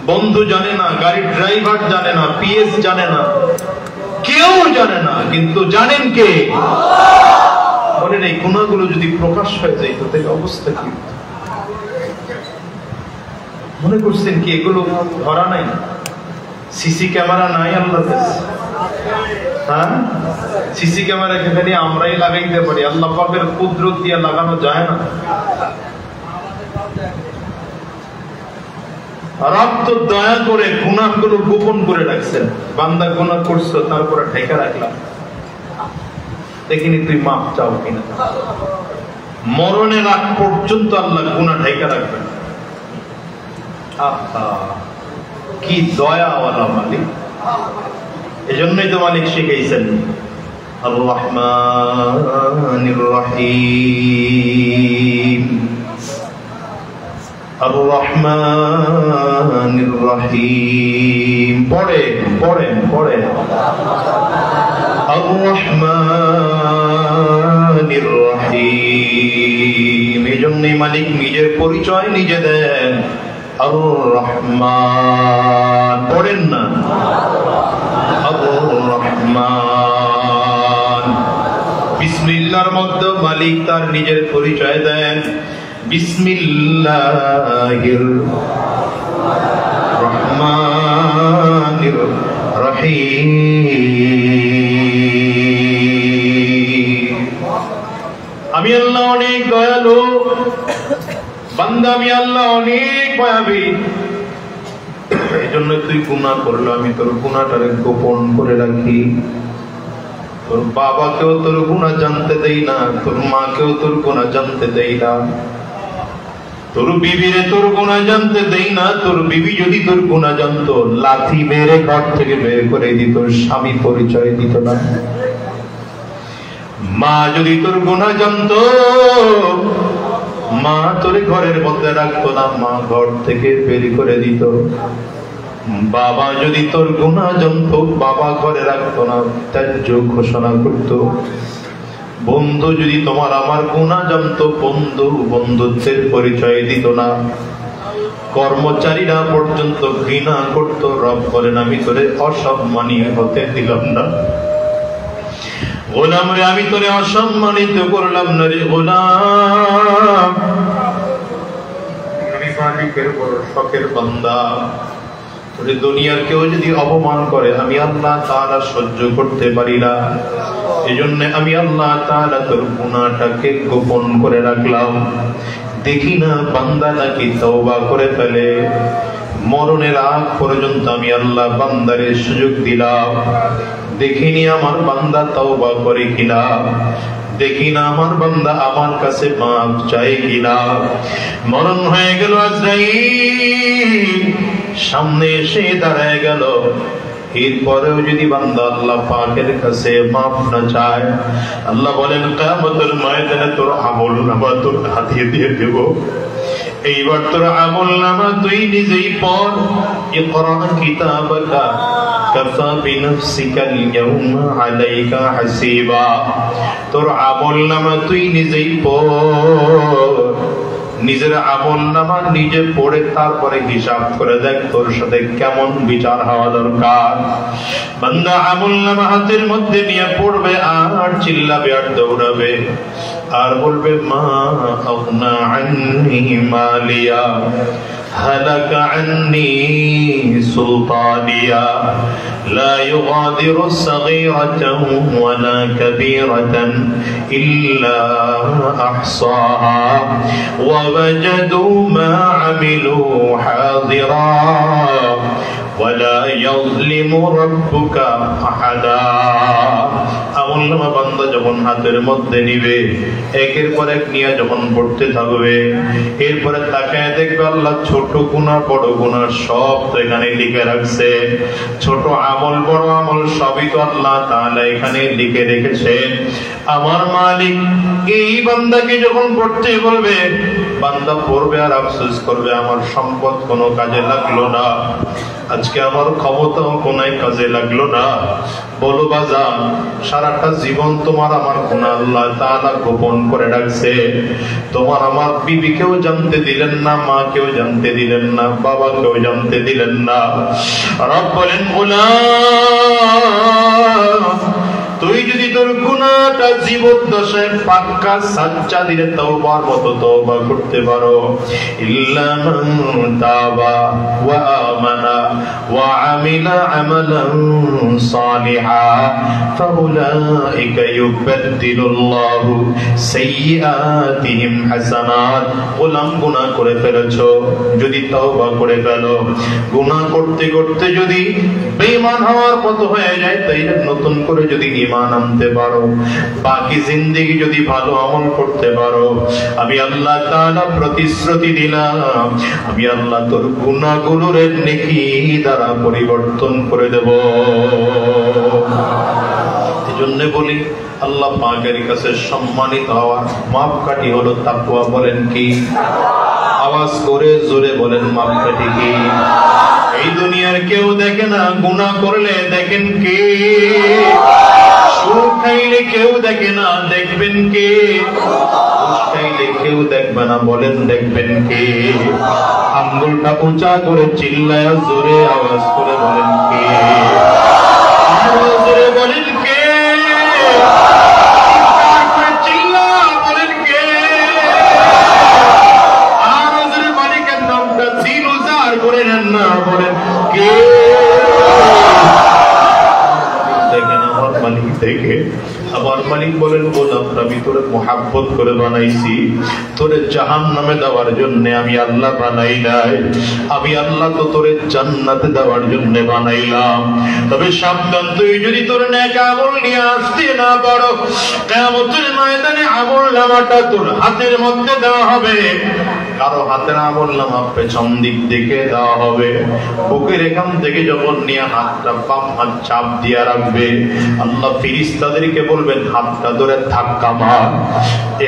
বন্ধু জানে না, গাড়ির ড্রাইভার জানে না, পিএস জানে না, কেউ জানে না, কিন্তু জানেন কে? বলেন, এই গুনাহগুলো যদি প্রকাশ হয়ে যায় তো তাহলে অবস্থা কি? মনে করছেন কি এগুলো ধরা নাই? সিসি ক্যামেরা নাই আল্লাহর কাছে? হ্যাঁ, সিসি ক্যামেরা খালি আমরাই লাগাইতে পারি, আল্লাহ পাকের কুদরত দিয়ে লাগানো যায় না। রব তো দয়া করে গুনাহগুলো গোপন করে রাখছেন, বান্দা গুনাহ করছো তারপরে ঢেকে রাখলাম, দেখিনি তুই মাফ চাও কিনা। মরণের আগ পর্যন্ত আল্লাহ গুনাহ ঢেকে রাখবেন। আহা, কি দয়াওয়ালা মালিক! এজন্যই তো মালিক শিখাইছেন আর রহমানির রহিম, আর রহমানির রহিম। পড়েন পড়েন পড়েন, আর রহমানির রহিম। এজন্যই মালিক নিজের পরিচয় নিজে দেন, আর রহমান। পড়েন না, আর রহমান। বিসমিল্লাহর মধ্যে মালিক তার নিজের পরিচয় দেন, বিসমিল্লাহির রহমানির রহিম। আমি আল্লাহ অনেক দয়ালু, বান্দা আমি আল্লাহ অনেক মায়াবী। এই জন্য তুই গুনাহ করলে আমি তোর গুনাহটারে গোপন করে রাখি। তোর বাবাকেও তোর গুনাহ জানতে দেই না, তোর মাকেও তোর গুনাহ জানতে দেই না, তোর বিবিরে তোর গুনাহ জানতে দেই না। তোর বিবি যদি তোর গুনাহ জানতো, লাথি মেরে ঘর থেকে বের করে দিত, স্বামী পরিচয় দিত না। মা যদি তোর গুনাহ জানতো, মা তোর ঘরের মধ্যে রাখতো না, মা ঘর থেকে বের করে দিত। বাবা যদি তোর গুনাহ জানতো, বাবা ঘরে রাখতো না, ত্যায্য ঘোষণা করতো। বন্ধু যদি তোমার আমার গুনাহ জানতো, বন্ধু বন্ধুত্বের পরিচয় দিত না। কর্মচারীরা পর্যন্ত ঘৃণা করত। রব বলেন, আমি তোরে অসম্মানী হতে দিলাম না। গোলাম রে, আমি তোরে অসম্মানিত করলাম না রে গোলাম, আমি মালিকের বড় শখের বান্দা। তোরে দুনিয়ার কেউ যদি অপমান করে, আমি আল্লাহ তাআলা সহ্য করতে পারি না। এজন্য আমি আল্লাহ তাআলা তোর গুনাহটাকে গোপন করে রাখলাম। দেখি না বান্দা নাকি তওবা করে ফেলে। মরণের আগ পর্যন্ত আমি আল্লাহ বান্দারে সুযোগ দিলাম। দেখিনি আমার বান্দা তওবা করে কিনা, দেখি না আমার বান্দা আমার কাছে মাফ চায় কিনা। মরণ হয়ে গেল, আজরাইল সামনে এসে দাঁড়ায় গেল। এরপরেও যদি বান্দা আল্লাহ পাকের কাছে মাফ না চায়, আল্লাহ বলেন কিয়ামতের ময়দানে তোর আমলনামা তোর হাতে দিয়ে দেব। এইবার তোর আমলনামা তুই নিজেই পড়। ইকরা কিতাবাকা কাফা বিনফসিকা আল-ইয়াওমা আলাইকা হাসিবা। তোর আমলনামা তুই নিজেই পড়। নিজের আমলনামা নিজে পড়ে তারপরে হিসাব করে দেখ তোর সাথে কেমন বিচার হওয়া দরকার। বান্দা আমলনামা হাতের মধ্যে নিয়ে পড়বে আর চিল্লাবে আর দৌড়াবে আর বলবে, মা আগনা আন্নি মালিয়া হালাকা আন্নি সুলতানিয়া লা ইউগাদিরু সাগীরাতান ওয়ালা কাবীরাতান ইল্লা আহসাহা ওয়া ওয়াজাদু মা আমিলু হাদিরা ওয়ালা ইয়াযলিমু রাব্বুকা আহাদা। আমলনামা বান্দা যখন হাতের মধ্যে নিবে, একের পর এক নিয়ে যখন পড়তে থাকবে, এরপরে তাকায় দেখবে আল্লাহ ছোট গুনাহ বড় গুনাহ সব তো এখানে লিখে রাখছে। ছোট আমল বড় আমল সবই তো আল্লাহ তাআলা এখানে লিখে রেখেছেন। আমার মালিক এই বান্দাকে যখন পড়তে বলবে, বান্দা পড়বে আর আফসোস করবে, আমার সম্পদ কোনো কাজে লাগলো না, আজকে আমার ক্ষমতাও কোনো কাজে লাগলো না। বলো বাজান, সারাটা জীবন তোমার আমার গুনাহ আল্লাহ তাআলা গোপন করে রাখছে। তোমার আমার বিবিকেও জানতে দিলেন না, মাকেও জানতে দিলেন না, বাবাকেও জানতে দিলেন না। রব বলেন, গোলাম তুই যদি তোর গুনাহটা জীবদ্দশায় পাক্কা সাচ্চা দিলে তওবার মতো তওবা করতে পারো, ইল্লা মান তাবা ওয়া আমানা ওয়া আমিলা আমালান সালিহা ফাউলাইকা ইউবাদদিলুল্লাহু সাইয়্যাতিহিম হাসানাত। গোলাম গুনাহ করে ফেলেছো, যদি তওবা করে ফেলো, গুনাহ করতে করতে যদি বেঈমান হওয়ার মতো হয়ে যায়, তাইলে নতুন করে যদি ঈমান আনতে পারো, বাকি জিন্দেগি যদি ভালো আমল করতে পারো, আমি আল্লাহ তাআলা প্রতিশ্রুতি দিলাম, আমি আল্লাহ তোর গুনাহগুলোর নেকি দ্বারা পরিবর্তন করে দেব। এজন্য বলি, আল্লাহ পাকের কাছে সম্মানিত হওয়ার মাপকাঠি হলো তাকওয়া। বলেন কি? আওয়াজ করে জোরে বলেন, মাপকাঠি কি? এই দুনিয়ার কেউ দেখে না, গুনাহ করলে দেখেন কে? সুদ খাইলে কেউ দেখে না, দেখবেন কে? ঘুষ খাইলে কেউ দেখবে না, বলেন দেখবেন কে? আঙ্গুলটা উঁচা করে চিল্লায় জোরে আওয়াজ করে বলেন কে? জোরে বলেন কে? চিল্লা বলেন কে? আর জোরে মালিকের নামটা দিল উজাড় করে নেন না, বলেন কে? দেখেন আমার মালিক দেখে। আমার মালিক বলেন, গোলাম আমি তোর মোহাব্বত করে বানাইছি, তোরে জাহান্নামে দেওয়ার জন্য আমি আল্লাহ বানাই নাই, আমি আল্লাহ তো তোরে জান্নাতে দেওয়ার জন্য বানাইলাম। তবে সাবধান, তুই যদি তোর নেক আমল নিয়ে আসতে না পারো, কিয়ামতের ময়দানে আমলনামাটা তোর হাতের মধ্যে দেওয়া হবে। কারো হাতের আমলনামা পেছন দিক থেকে দেওয়া হবে। বুকের এখান থেকে যখন নিয়ে হাতটা বাম হাত চাপ দিয়ে রাখবে, আল্লাহ ফেরেশতাদেরকে বলবেন হাতটা ধরে ধাক্কা মার।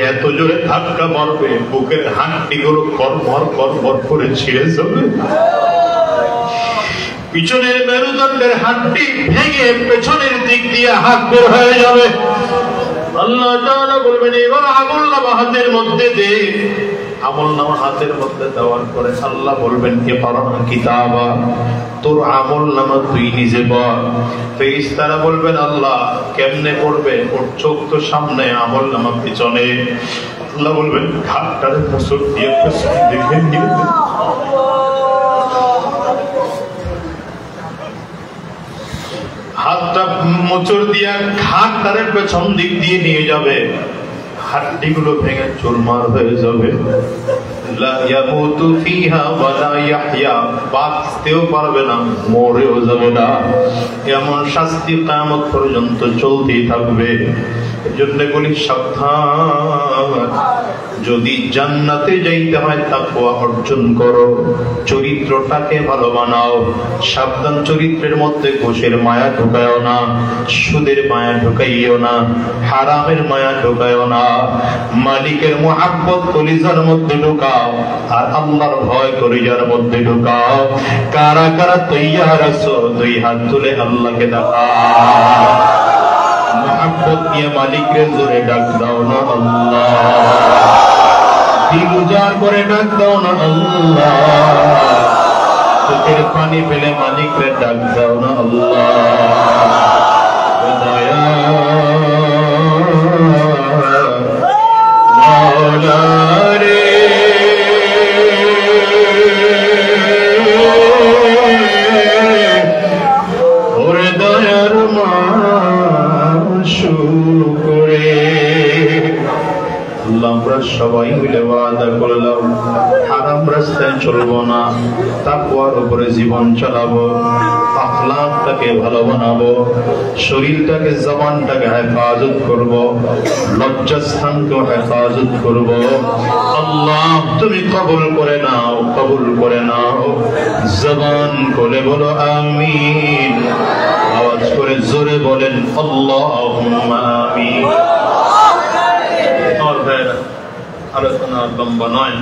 এত জোরে ধাক্কা মারবে বুকের হাড্ডিগুলো করমর করমর করে ছিঁড়ে যাবে। পিছনের মেরুদণ্ডের হাড্ডি ভেঙে পেছনের দিক দিয়ে হাত বের হয়ে যাবে। আল্লাহ তাআলা বলবেন এবার আমলনামা হাতের মধ্যে দে। আমলনামা হাতের মধ্যে দেওয়ার পরে আল্লাহ বলবেন ইকরা কিতাবা, তোর আমলনামা তুই নিজে পড়। ফেরেশতারা বলবেন আল্লাহ কেমনে পড়বে, ওর চোখ তো সামনে আমলনামা পিছনে। আল্লাহ বলবেন ঘাটটারে মুসুর দিয়ে দেখে নিয়ে হাতটা মোচড় দিয়া ঘাট তারে পেছন দিক দিয়ে নিয়ে যাবে। হাড্ডিগুলো ভেঙে চুরমার হয়ে যাবে। লা ইয়ামুতু ফিহা ওয়া লা ইয়াহইয়া, বাঁচতেও পারবে না, মরেও যাবে না। এমন শাস্তি কিয়ামত পর্যন্ত চলতেই থাকবে। এজন্য বলি সাবধান, যদি জান্নাতে যাইতে হয় তাকওয়া অর্জন করো, চরিত্রটাকে ভালো বানাও। সাবধান, চরিত্রের মধ্যে ঘুষের মায়া ঢুকায়ও না, সুদের মায়া ঢুকাইও না, হারামের মায়া ঢুকায়ও না। মালিকের মুহাব্বত কলিজার মধ্যে ঢুকাও, আর আল্লাহর ভয় কলিজার মধ্যে ঢুকাও। কারা কারা তৈয়ার আছো, দুই হাত তুলে আল্লাহকে দেখাও। মুহাব্বত নিয়ে মালিকের জোরে ডাক দাও না আল্লাহ, দিল উজাড় করে ডাক দাও না আল্লাহ, চোখের পানি ফেলে মালিকের ডাক দাও না আল্লাহ। দয়া মাওলা রে, ওরে দয়ার মাশূকুরে। আল্লাহ আমরা সবাই মিলে ওয়াদা করলাম হারাম রাস্তায় চলবো না, তাকওয়ার উপরে জীবন চালাবো, আখলাকটাকে ভালো বানাবো, শরীরটাকে জবানটাকে হেফাজত করব, লজ্জাস্থানকে হেফাজত করব। আল্লাহ তুমি কবুল করে নাও, কবুল করে নাও। জবান করে বলো আমিন, আওয়াজ করে জোরে বলেন আল্লাহুম্মা আমিন। আলোচনা লম্বা নয়,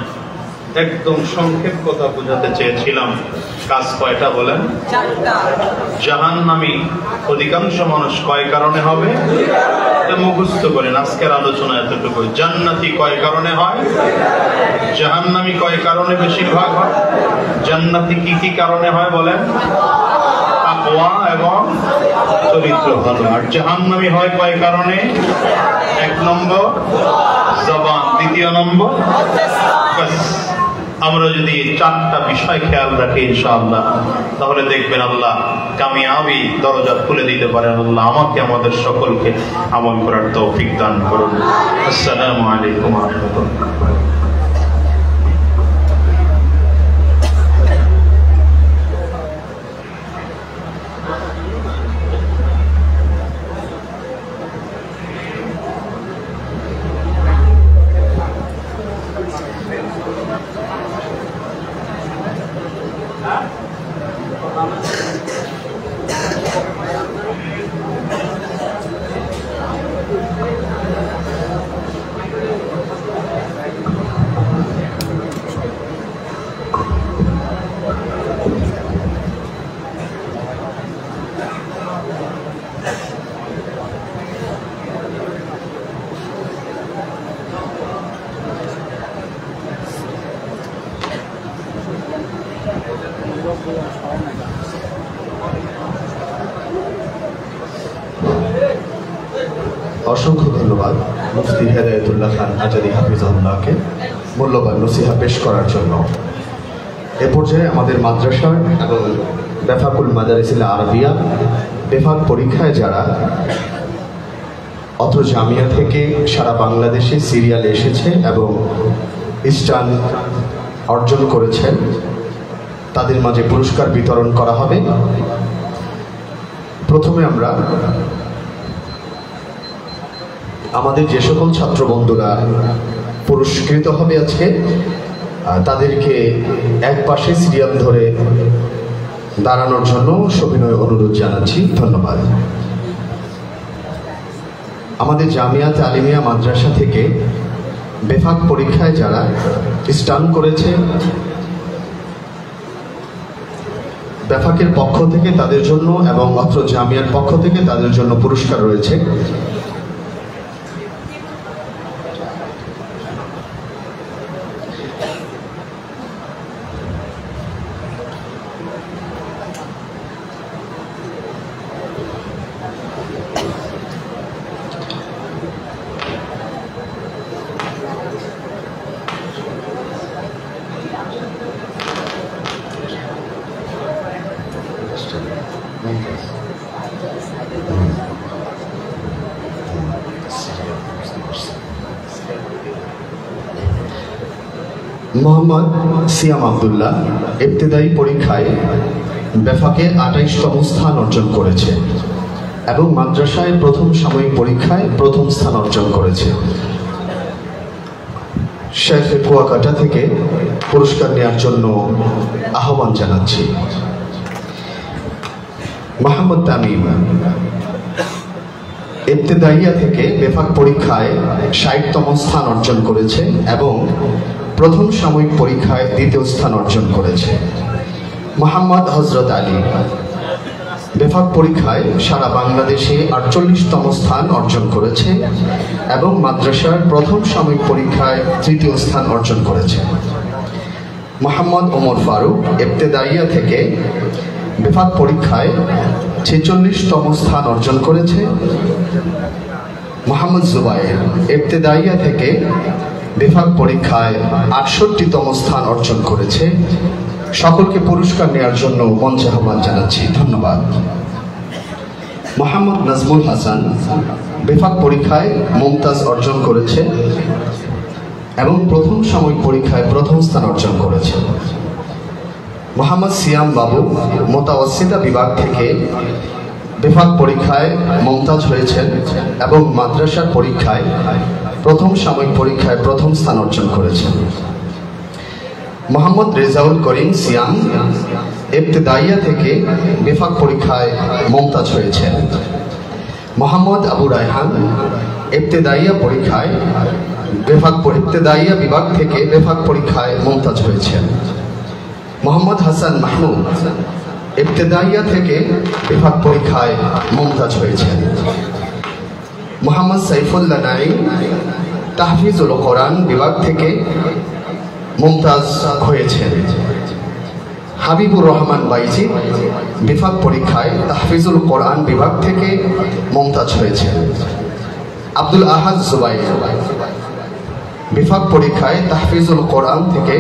একদম সংক্ষেপ কথা বোঝাতে চেয়েছিলাম। কাজ কয়টা বলেন? জাহান্নামী অধিকাংশ মানুষ কয় কারণে হবে এটা মুখস্থ করেন। আজকের আলোচনা এতটুকু। জান্নাতি কয় কারণে হয়, জাহান্নামী কয় কারণে বেশিরভাগ হয়। জান্নাতি কি কি কারণে হয় বলেন? তাকওয়া এবং চরিত্র ভালো। আর জাহান্নামী হয় কয় কারণে? এক নম্বর জবান, দ্বিতীয় নম্বর আমরা যদি চারটা বিষয় খেয়াল রাখি ইনশাআল্লাহ, তাহলে দেখবেন আল্লাহ কামিয়াবি দরজা খুলে দিতে পারেন। আল্লাহ আমাকে আমাদের সকলকে আমল করার তৌফিক দান করুন। আসসালামু আলাইকুম ওয়া রাহমাতুল্লাহ। অসংখ্য ধন্যবাদ মুফতি হেদায়েতুল্লাহ খান আজাদী হাফিজাহুল্লাহকে মূল্যবান নসিহা পেশ করার জন্য। এ পর্যায়ে আমাদের মাদ্রাসার এবং বেফাকুল মাদারিসিল আরবিয়া বেফাক পরীক্ষায় যারা অত্র জামিয়া থেকে সারা বাংলাদেশে সিরিয়াল এসেছে এবং স্টান অর্জন করেছেন, তাদের মাঝে পুরস্কার বিতরণ করা হবে। প্রথমে আমরা আমাদের যে সকল ছাত্র বন্ধুরা পুরস্কৃত হবে আজকে, তাদেরকে এক পাশে সিরিয়াল ধরে দাঁড়ানোর জন্য সবিনয় অনুরোধ জানাচ্ছি। ধন্যবাদ। আমাদের জামিয়াত আলিমিয়া মাদ্রাসা থেকে বেফাক পরীক্ষায় যারা স্টান করেছে, বেফাকের পক্ষ থেকে তাদের জন্য এবং অত্র জামিয়ার পক্ষ থেকে তাদের জন্য পুরস্কার রয়েছে। মোহাম্মদ সিয়াম আব্দুল্লাহ ইবতেদায়ী পরীক্ষায় বেফাকে 28তম স্থান অর্জন করেছে এবং মাদ্রাসায় প্রথম সাময়িক পরীক্ষায় প্রথম স্থান অর্জন করেছে। শেখ কুয়াকাটা থেকে পুরস্কার নেওয়ার জন্য আহ্বান জানাচ্ছি। মোহাম্মদ তামিম ইবতেদাইয়া থেকে বেফাক পরীক্ষায় 60তম স্থান অর্জন করেছে এবং প্রথম সাময়িক পরীক্ষায় 2য় স্থান অর্জন করেছে। মোহাম্মদ হযরত আলী বেফাক পরীক্ষায় সারা বাংলাদেশে 48তম স্থান অর্জন করেছে এবং মাদ্রাসার প্রথম সাময়িক পরীক্ষায় 3য় স্থান অর্জন করেছে। মোহাম্মদ ওমর ফারুক ইবতেদাইয়া থেকে বেফাক পরীক্ষায় 46তম স্থান অর্জন করেছে। মোহাম্মদ জুবাইর ইবতেদাইয়া থেকে বেফাক পরীক্ষায় 68তম স্থান অর্জন করেছে। সকলকে পুরস্কার নেওয়ার জন্য মঞ্চে আহ্বান জানাচ্ছি। ধন্যবাদ। মোহাম্মদ নাজমুল হাসান বেফাক পরীক্ষায় মুমতাজ অর্জন করেছে এবং প্রথম সাময়িক পরীক্ষায় প্রথম স্থান অর্জন করেছে। মোহাম্মদ সিয়াম বাবু মোতাওয়াসিতা বিভাগ থেকে বেফাক পরীক্ষায় মুমতাজ হয়েছেন এবং মাদ্রাসার পরীক্ষায় প্রথম সাময়িক পরীক্ষায় প্রথম স্থান অর্জন করেছেন। মোহাম্মদ রেজাউল করিম সিয়াম ইবতেদাইয়া থেকে বেফাক পরীক্ষায় মুমতাজ হয়েছেন। মোহাম্মদ আবু রায়হান ইবতেদাইয়া পরীক্ষায় ইবতেদাইয়া বিভাগ থেকে বেফাক পরীক্ষায় মুমতাজ হয়েছেন। মোহাম্মদ হাসান মাহমুদ ইবতেদাইয়া থেকে বেফাক পরীক্ষায় মুমতাজ হয়েছেন। মোহাম্মদ সাইফুল্লাহ নাঈম তাহফিজুল কোরআন বিভাগ থেকে মুমতাজ হয়েছেন। হাবিবুর রহমান বাইজি বেফাক পরীক্ষায় তাহফিজুল কোরআন বিভাগ থেকে মুমতাজ হয়েছেন। আব্দুল আহাদ জুবাইর বেফাক পরীক্ষায় তাহফিজুল কোরআন থেকে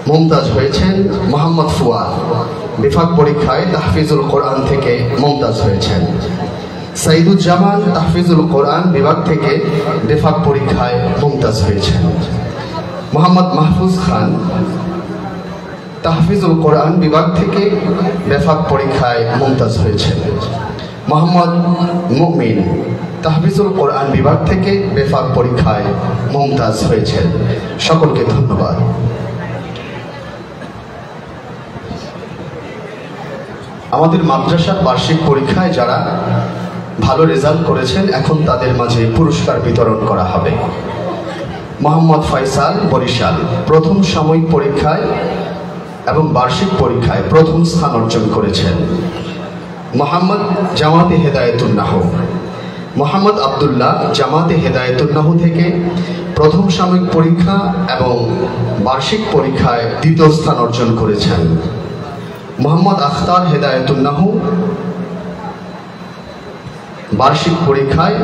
মুমতাজ হয়েছেন। মোহাম্মদ ফুয়াদ বেফাক পরীক্ষায় তাহফিজুল কোরআন থেকে মুমতাজ হয়েছেন। সাইদুজ্জামান তাহফিজুল কোরআন বিভাগ থেকে বেফাক পরীক্ষায় মুমতাজ হয়েছেন। মোহাম্মদ মাহফুজ খান তাহফিজুল কোরআন বিভাগ থেকে বেফাক পরীক্ষায় মুমতাজ হয়েছেন। মোহাম্মদ মুমিন তাহফিজুল কোরআন বিভাগ থেকে বেফাক পরীক্ষায় মুমতাজ হয়েছেন। সকলকে ধন্যবাদ। আমাদের মাদ্রাসার বার্ষিক পরীক্ষায় যারা ভালো রেজাল্ট করেছেন এখন তাদের মাঝে পুরস্কার বিতরণ করা হবে। মোহাম্মদ ফয়সাল বরিশাল প্রথম সাময়িক পরীক্ষায় এবং বার্ষিক পরীক্ষায় প্রথম স্থান অর্জন করেছেন। মোহাম্মদ জামাতে হেদায়েতুন্নাহ মোহাম্মদ আব্দুল্লাহ জামাতে হেদায়েতুন্নাহ থেকে প্রথম সাময়িক পরীক্ষা এবং বার্ষিক পরীক্ষায় 2য় স্থান অর্জন করেছেন। মোহাম্মদ আখতার হেদায়েতুন্নাহ বার্ষিক পরীক্ষায়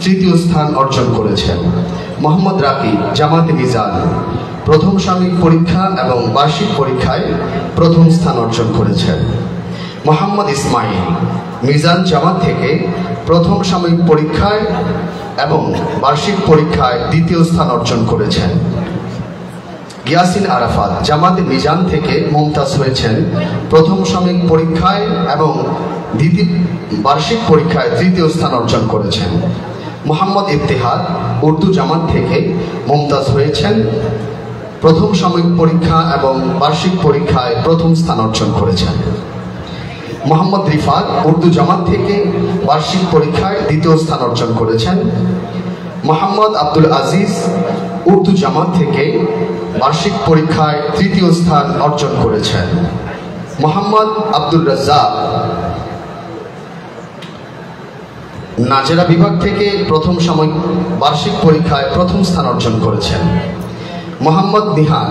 3য় স্থান অর্জন করেছেন। মোহাম্মদ রাকি জামাতে মিজান প্রথম সাময়িক পরীক্ষা এবং বার্ষিক পরীক্ষায় প্রথম স্থান অর্জন করেছেন। মোহাম্মদ ইসমাইল মিজান জামাত থেকে প্রথম সাময়িক পরীক্ষায় এবং বার্ষিক পরীক্ষায় দ্বিতীয় স্থান অর্জন করেছেন। ইয়াসিন আরাফাত জামাতে মিজান থেকে মুমতাজ হয়েছেন প্রথম সাময়িক পরীক্ষায় এবং বার্ষিক পরীক্ষায় তৃতীয় স্থান অর্জন করেছেন। মোহাম্মদ ইফতেহাদ উর্দু জামাত থেকে মুমতাজ হয়েছেন প্রথম সাময়িক পরীক্ষা এবং বার্ষিক পরীক্ষায় প্রথম স্থান অর্জন করেছেন। মোহাম্মদ রিফাত উর্দু জামাত থেকে বার্ষিক পরীক্ষায় দ্বিতীয় স্থান অর্জন করেছেন। মোহাম্মদ আব্দুল আজিজ উর্দু জামাত থেকে বার্ষিক পরীক্ষায় তৃতীয় স্থান অর্জন করেছেন। মোহাম্মদ আব্দুল রাজ্জাক নাজেরা বিভাগ থেকে প্রথম সাময়িক বার্ষিক পরীক্ষায় প্রথম স্থান অর্জন করেছেন। মোহাম্মদ নিহান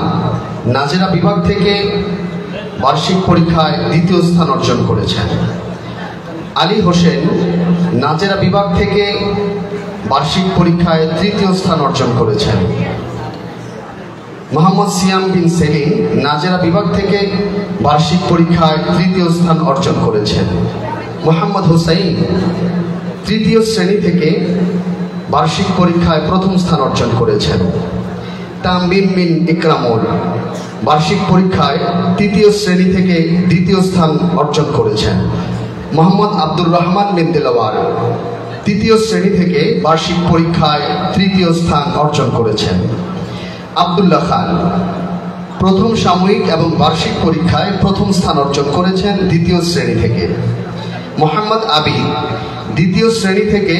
নাজেরা বিভাগ থেকে বার্ষিক পরীক্ষায় দ্বিতীয় স্থান অর্জন করেছেন। আলী হোসেন নাজেরা বিভাগ থেকে বার্ষিক পরীক্ষায় তৃতীয় স্থান অর্জন করেছেন। মোহাম্মদ সিয়াম বিন সেলিম নাজেরা বিভাগ থেকে বার্ষিক পরীক্ষায় তৃতীয় স্থান অর্জন করেছেন। মোহাম্মদ হুসাইন তৃতীয় শ্রেণী থেকে বার্ষিক পরীক্ষায় প্রথম স্থান অর্জন করেছেন। তামবিন বিন ইকরামুল বার্ষিক পরীক্ষায় তৃতীয় শ্রেণী থেকে দ্বিতীয় স্থান অর্জন করেছেন। মোহাম্মদ আব্দুর রহমান বিন দিলওয়ার তৃতীয় শ্রেণী থেকে বার্ষিক পরীক্ষায় তৃতীয় স্থান অর্জন করেছেন। আব্দুল্লাহ খান প্রথম সাময়িক এবং বার্ষিক পরীক্ষায় প্রথম স্থান অর্জন করেছেন দ্বিতীয় শ্রেণী থেকে। মোহাম্মদ আবি দ্বিতীয় শ্রেণী থেকে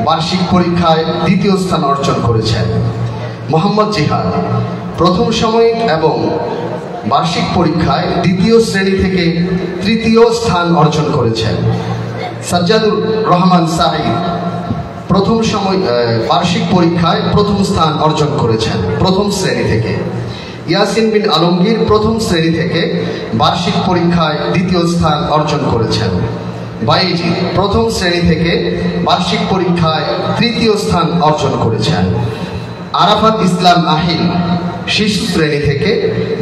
বার্ষিক পরীক্ষায় দ্বিতীয় স্থান অর্জন করেছেন। মোহাম্মদ জিহাদ প্রথম সাময়িক এবং বার্ষিক পরীক্ষায় দ্বিতীয় শ্রেণী থেকে তৃতীয় স্থান অর্জন করেছেন। সাজ্জাদুর রহমান সাঈদ প্রথম বার্ষিক পরীক্ষায় প্রথম স্থান অর্জন করেছেন প্রথম শ্রেণী থেকে। ইয়াসিন বিন আলমগীর প্রথম শ্রেণী থেকে বার্ষিক পরীক্ষায় দ্বিতীয় স্থান অর্জন করেছেন। বাইজি প্রথম শ্রেণী থেকে বার্ষিক পরীক্ষায় তৃতীয় স্থান অর্জন করেছেন। আরাফাত ইসলাম আহিল শিশু শ্রেণী থেকে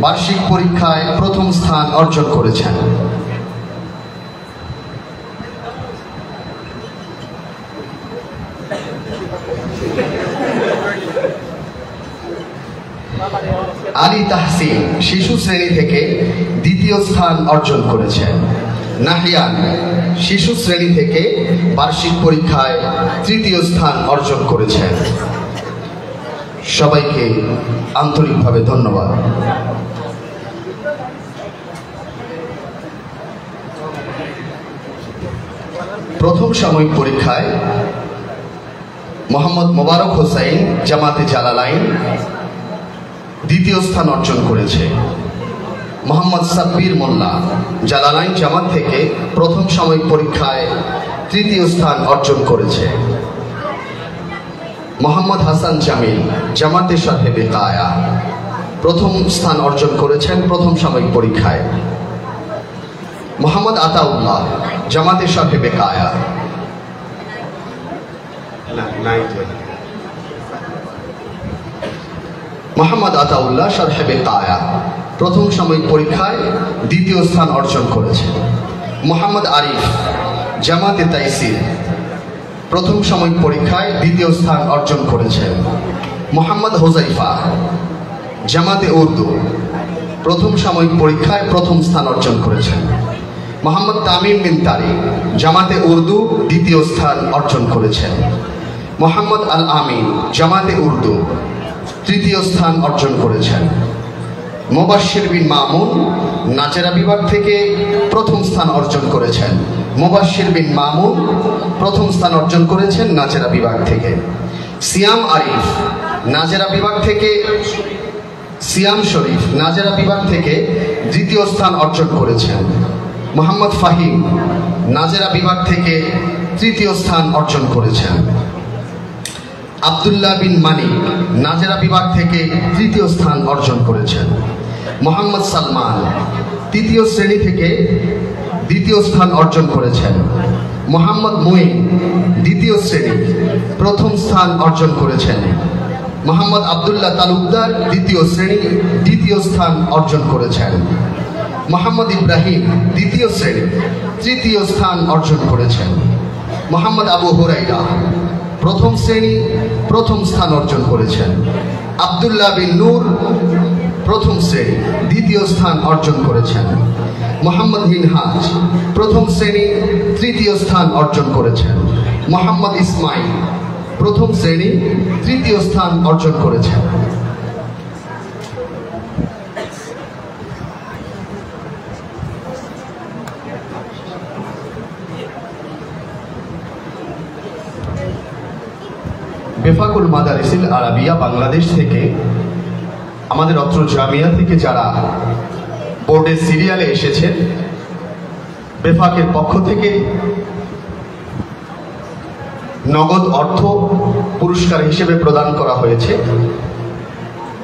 বার্ষিক পরীক্ষায় প্রথম স্থান অর্জন করেছেন। আলী তাহসিন শিশু শ্রেণী থেকে দ্বিতীয় স্থান অর্জন করেছেন। নাহিয়ান শিশু শ্রেণী থেকে বার্ষিক পরীক্ষায় তৃতীয় স্থান অর্জন করেছেন। সবাইকে আন্তরিকভাবে ধন্যবাদ। প্রথম সাময়িক পরীক্ষায় মোহাম্মদ মোবারক হোসাইন জামাতে জালালাইন দ্বিতীয় স্থান অর্জন করেছে। মোহাম্মদ সাব্বির মোল্লা জালালাইন জামাত থেকে প্রথম সাময়িক পরীক্ষায় তৃতীয় স্থান অর্জন করেছে। মোহাম্মদ হাসান জামিল জামাতে শারহে বেকায়া প্রথম স্থান অর্জন করেছেন প্রথম সাময়িক পরীক্ষায়। মোহাম্মদ আতাউল্লাহ জামাতে শারহে বেকায়া মোহাম্মদ আতাউল্লাহ শারহে বেকায়া প্রথম সাময়িক পরীক্ষায় দ্বিতীয় স্থান অর্জন করেছে। মোহাম্মদ আরিফ জামাতে তাইসির প্রথম সাময়িক পরীক্ষায় দ্বিতীয় স্থান অর্জন করেছেন। মোহাম্মদ হুজাইফা জামাতে উর্দু প্রথম সাময়িক পরীক্ষায় প্রথম স্থান অর্জন করেছেন। মোহাম্মদ তামিম বিন তারিক জামাতে উর্দু দ্বিতীয় স্থান অর্জন করেছেন। মোহাম্মদ আল আমিন জামাতে উর্দু তৃতীয় স্থান অর্জন করেছেন। মুবাশশির বিন মামুন নাজেরা বিভাগ থেকে প্রথম স্থান অর্জন করেছেন। মুবাশশির বিন মামুন প্রথম স্থান অর্জন করেছেন নাজেরা বিভাগ থেকে। সিয়াম আরিফ নাজেরা বিভাগ থেকে সিয়াম শরীফ নাজেরা বিভাগ থেকে দ্বিতীয় স্থান অর্জন করেছেন। মোহাম্মদ ফাহিম নাজেরা বিভাগ থেকে তৃতীয় স্থান অর্জন করেছেন। আব্দুল্লাহ বিন মানিক নাজেরা বিভাগ থেকে তৃতীয় স্থান অর্জন করেছেন। মোহাম্মদ সালমান তৃতীয় শ্রেণী থেকে দ্বিতীয় স্থান অর্জন করেছেন। মোহাম্মদ মুইন দ্বিতীয় শ্রেণী প্রথম স্থান অর্জন করেছেন। মোহাম্মদ আবদুল্লাহ তালুকদার দ্বিতীয় শ্রেণী দ্বিতীয় স্থান অর্জন করেছেন। মোহাম্মদ ইব্রাহিম দ্বিতীয় শ্রেণী তৃতীয় স্থান অর্জন করেছেন। মোহাম্মদ আবু হুরাইরা প্রথম শ্রেণী প্রথম স্থান অর্জন করেছেন। আব্দুল্লাহ বিন নূর প্রথম শ্রেণী দ্বিতীয় স্থান অর্জন করেছেন। মোহাম্মদ মিনহাজ প্রথম শ্রেণী তৃতীয় স্থান অর্জন করেছেন। মোহাম্মদ ইসমাইল প্রথম শ্রেণী তৃতীয় স্থান অর্জন করেছেন। বেফাকুল মাদারিসিল আরাবিয়া বাংলাদেশ থেকে আমাদের অত্র জামিয়া থেকে যারা বোর্ডের সিরিয়ালে এসেছেন, বেফাকের পক্ষ থেকে নগদ অর্থ পুরস্কার হিসেবে প্রদান করা হয়েছে।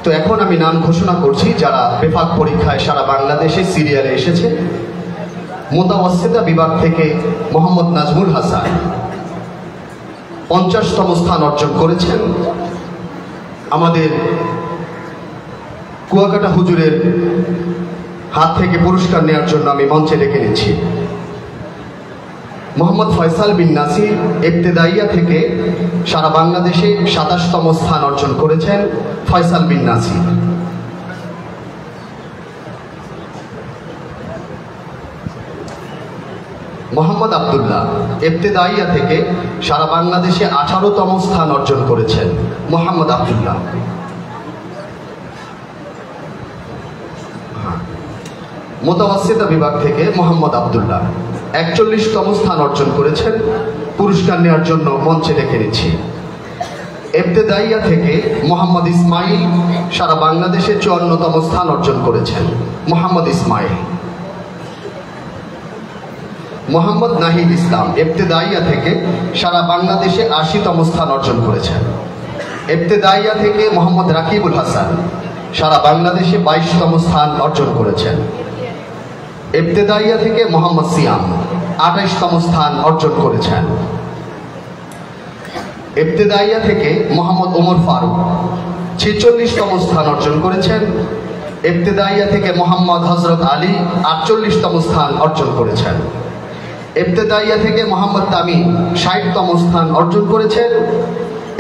তো এখন আমি নাম ঘোষণা করছি যারা বেফাক পরীক্ষায় সারা বাংলাদেশে সিরিয়ালে এসেছে। মুতাওয়াসসিতা বিভাগ থেকে মোহাম্মদ নাজমুল হাসান 50তম স্থান অর্জন করেছেন। আমাদের কুয়াকাটা হুজুরের হাত থেকে পুরস্কার নেওয়ার জন্য আমি মঞ্চে ডেকে নিচ্ছি। মোহাম্মদ ফয়সাল বিন নাসির ইবতেদাইয়া থেকে সারা বাংলাদেশে 27তম স্থান অর্জন করেছেন ফয়সাল বিন নাসির। মোহাম্মদ আব্দুল্লাহ ইবতেদাইয়া থেকে সারা বাংলাদেশে 18তম স্থান অর্জন করেছেন মোহাম্মদ আব্দুল্লাহ। মুতাওয়াসসিতা বিভাগ থেকে মোহাম্মদ আব্দুল্লাহ 41তম স্থান অর্জন করেছেন। পুরস্কার নেওয়ার জন্য মঞ্চে ডেকে নিচ্ছি। ইবতেদাইয়া থেকে মোহাম্মদ ইসমাইল সারা বাংলাদেশে 54তম স্থান অর্জন করেছেন মোহাম্মদ ইসমাইল। মোহাম্মদ নাহিদ ইসলাম ইবতেদাইয়া থেকে সারা বাংলাদেশে 80তম স্থান অর্জন করেছেন। ইবতেদাইয়া থেকে মোহাম্মদ রাকিবুল হাসান সারা বাংলাদেশে 22তম স্থান অর্জন করেছেন। ইবতেদাইয়া থেকে মোহাম্মদ সিয়াম 28তম স্থান অর্জন করেছেন। ইবতেদাইয়া থেকে মোহাম্মদ ওমর ফারুক 46তম স্থান অর্জন করেছেন। ইবতেদাইয়া থেকে মোহাম্মদ হযরত আলী 48তম স্থান অর্জন করেছেন। ইবতেদাইয়া থেকে মোহাম্মদ তামিম 60তম স্থান অর্জন করেছেন।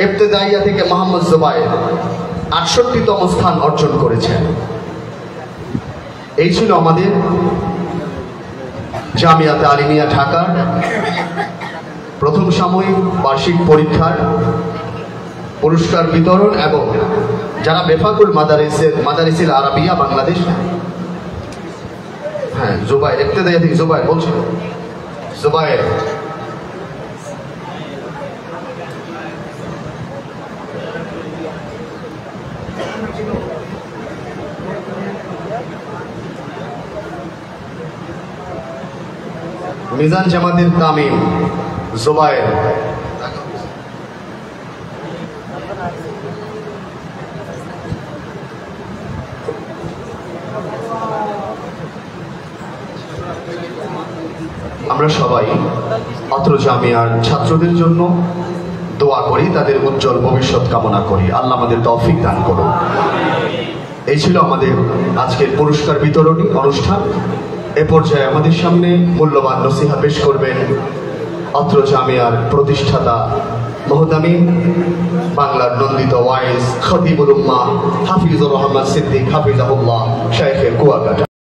ইবতেদাইয়া থেকে মোহাম্মদ জুবায়ের 68তম স্থান অর্জন করেছেন। এই ছিল আমাদের জামিয়াতে আলিমিয়া ঢাকার প্রথম সাময়িক বার্ষিক পরীক্ষার পুরস্কার বিতরণ এবং যারা বেফাকুল মাদারিসিল আরাবিয়া বাংলাদেশ, হ্যাঁ জুবায়ের ইবতেদাইয়া থেকে জুবায়ের বলছি, জুবায়ের মিজান জামাতের তামিম জুবায়ের আমরা সবাই অত্র জামিয়ার ছাত্রদের জন্য দোয়া করি, তাদের উজ্জ্বল ভবিষ্যৎ কামনা করি। আল্লাহ আমাদের তৌফিক দান করুন। এই ছিল আমাদের আজকের পুরস্কার বিতরণী অনুষ্ঠান। এ পর্যায়ে আমাদের সামনে মূল্যবান নসিহা পেশ করবেন অত্র জামিয়ার প্রতিষ্ঠাতা মুহতামিম বাংলার নন্দিত ওয়াইজ খতিবুল উম্মাহ হাফিজুর রহমান সিদ্দিক হাফিজাহুল্লাহ শাইখে কুয়াকাটা।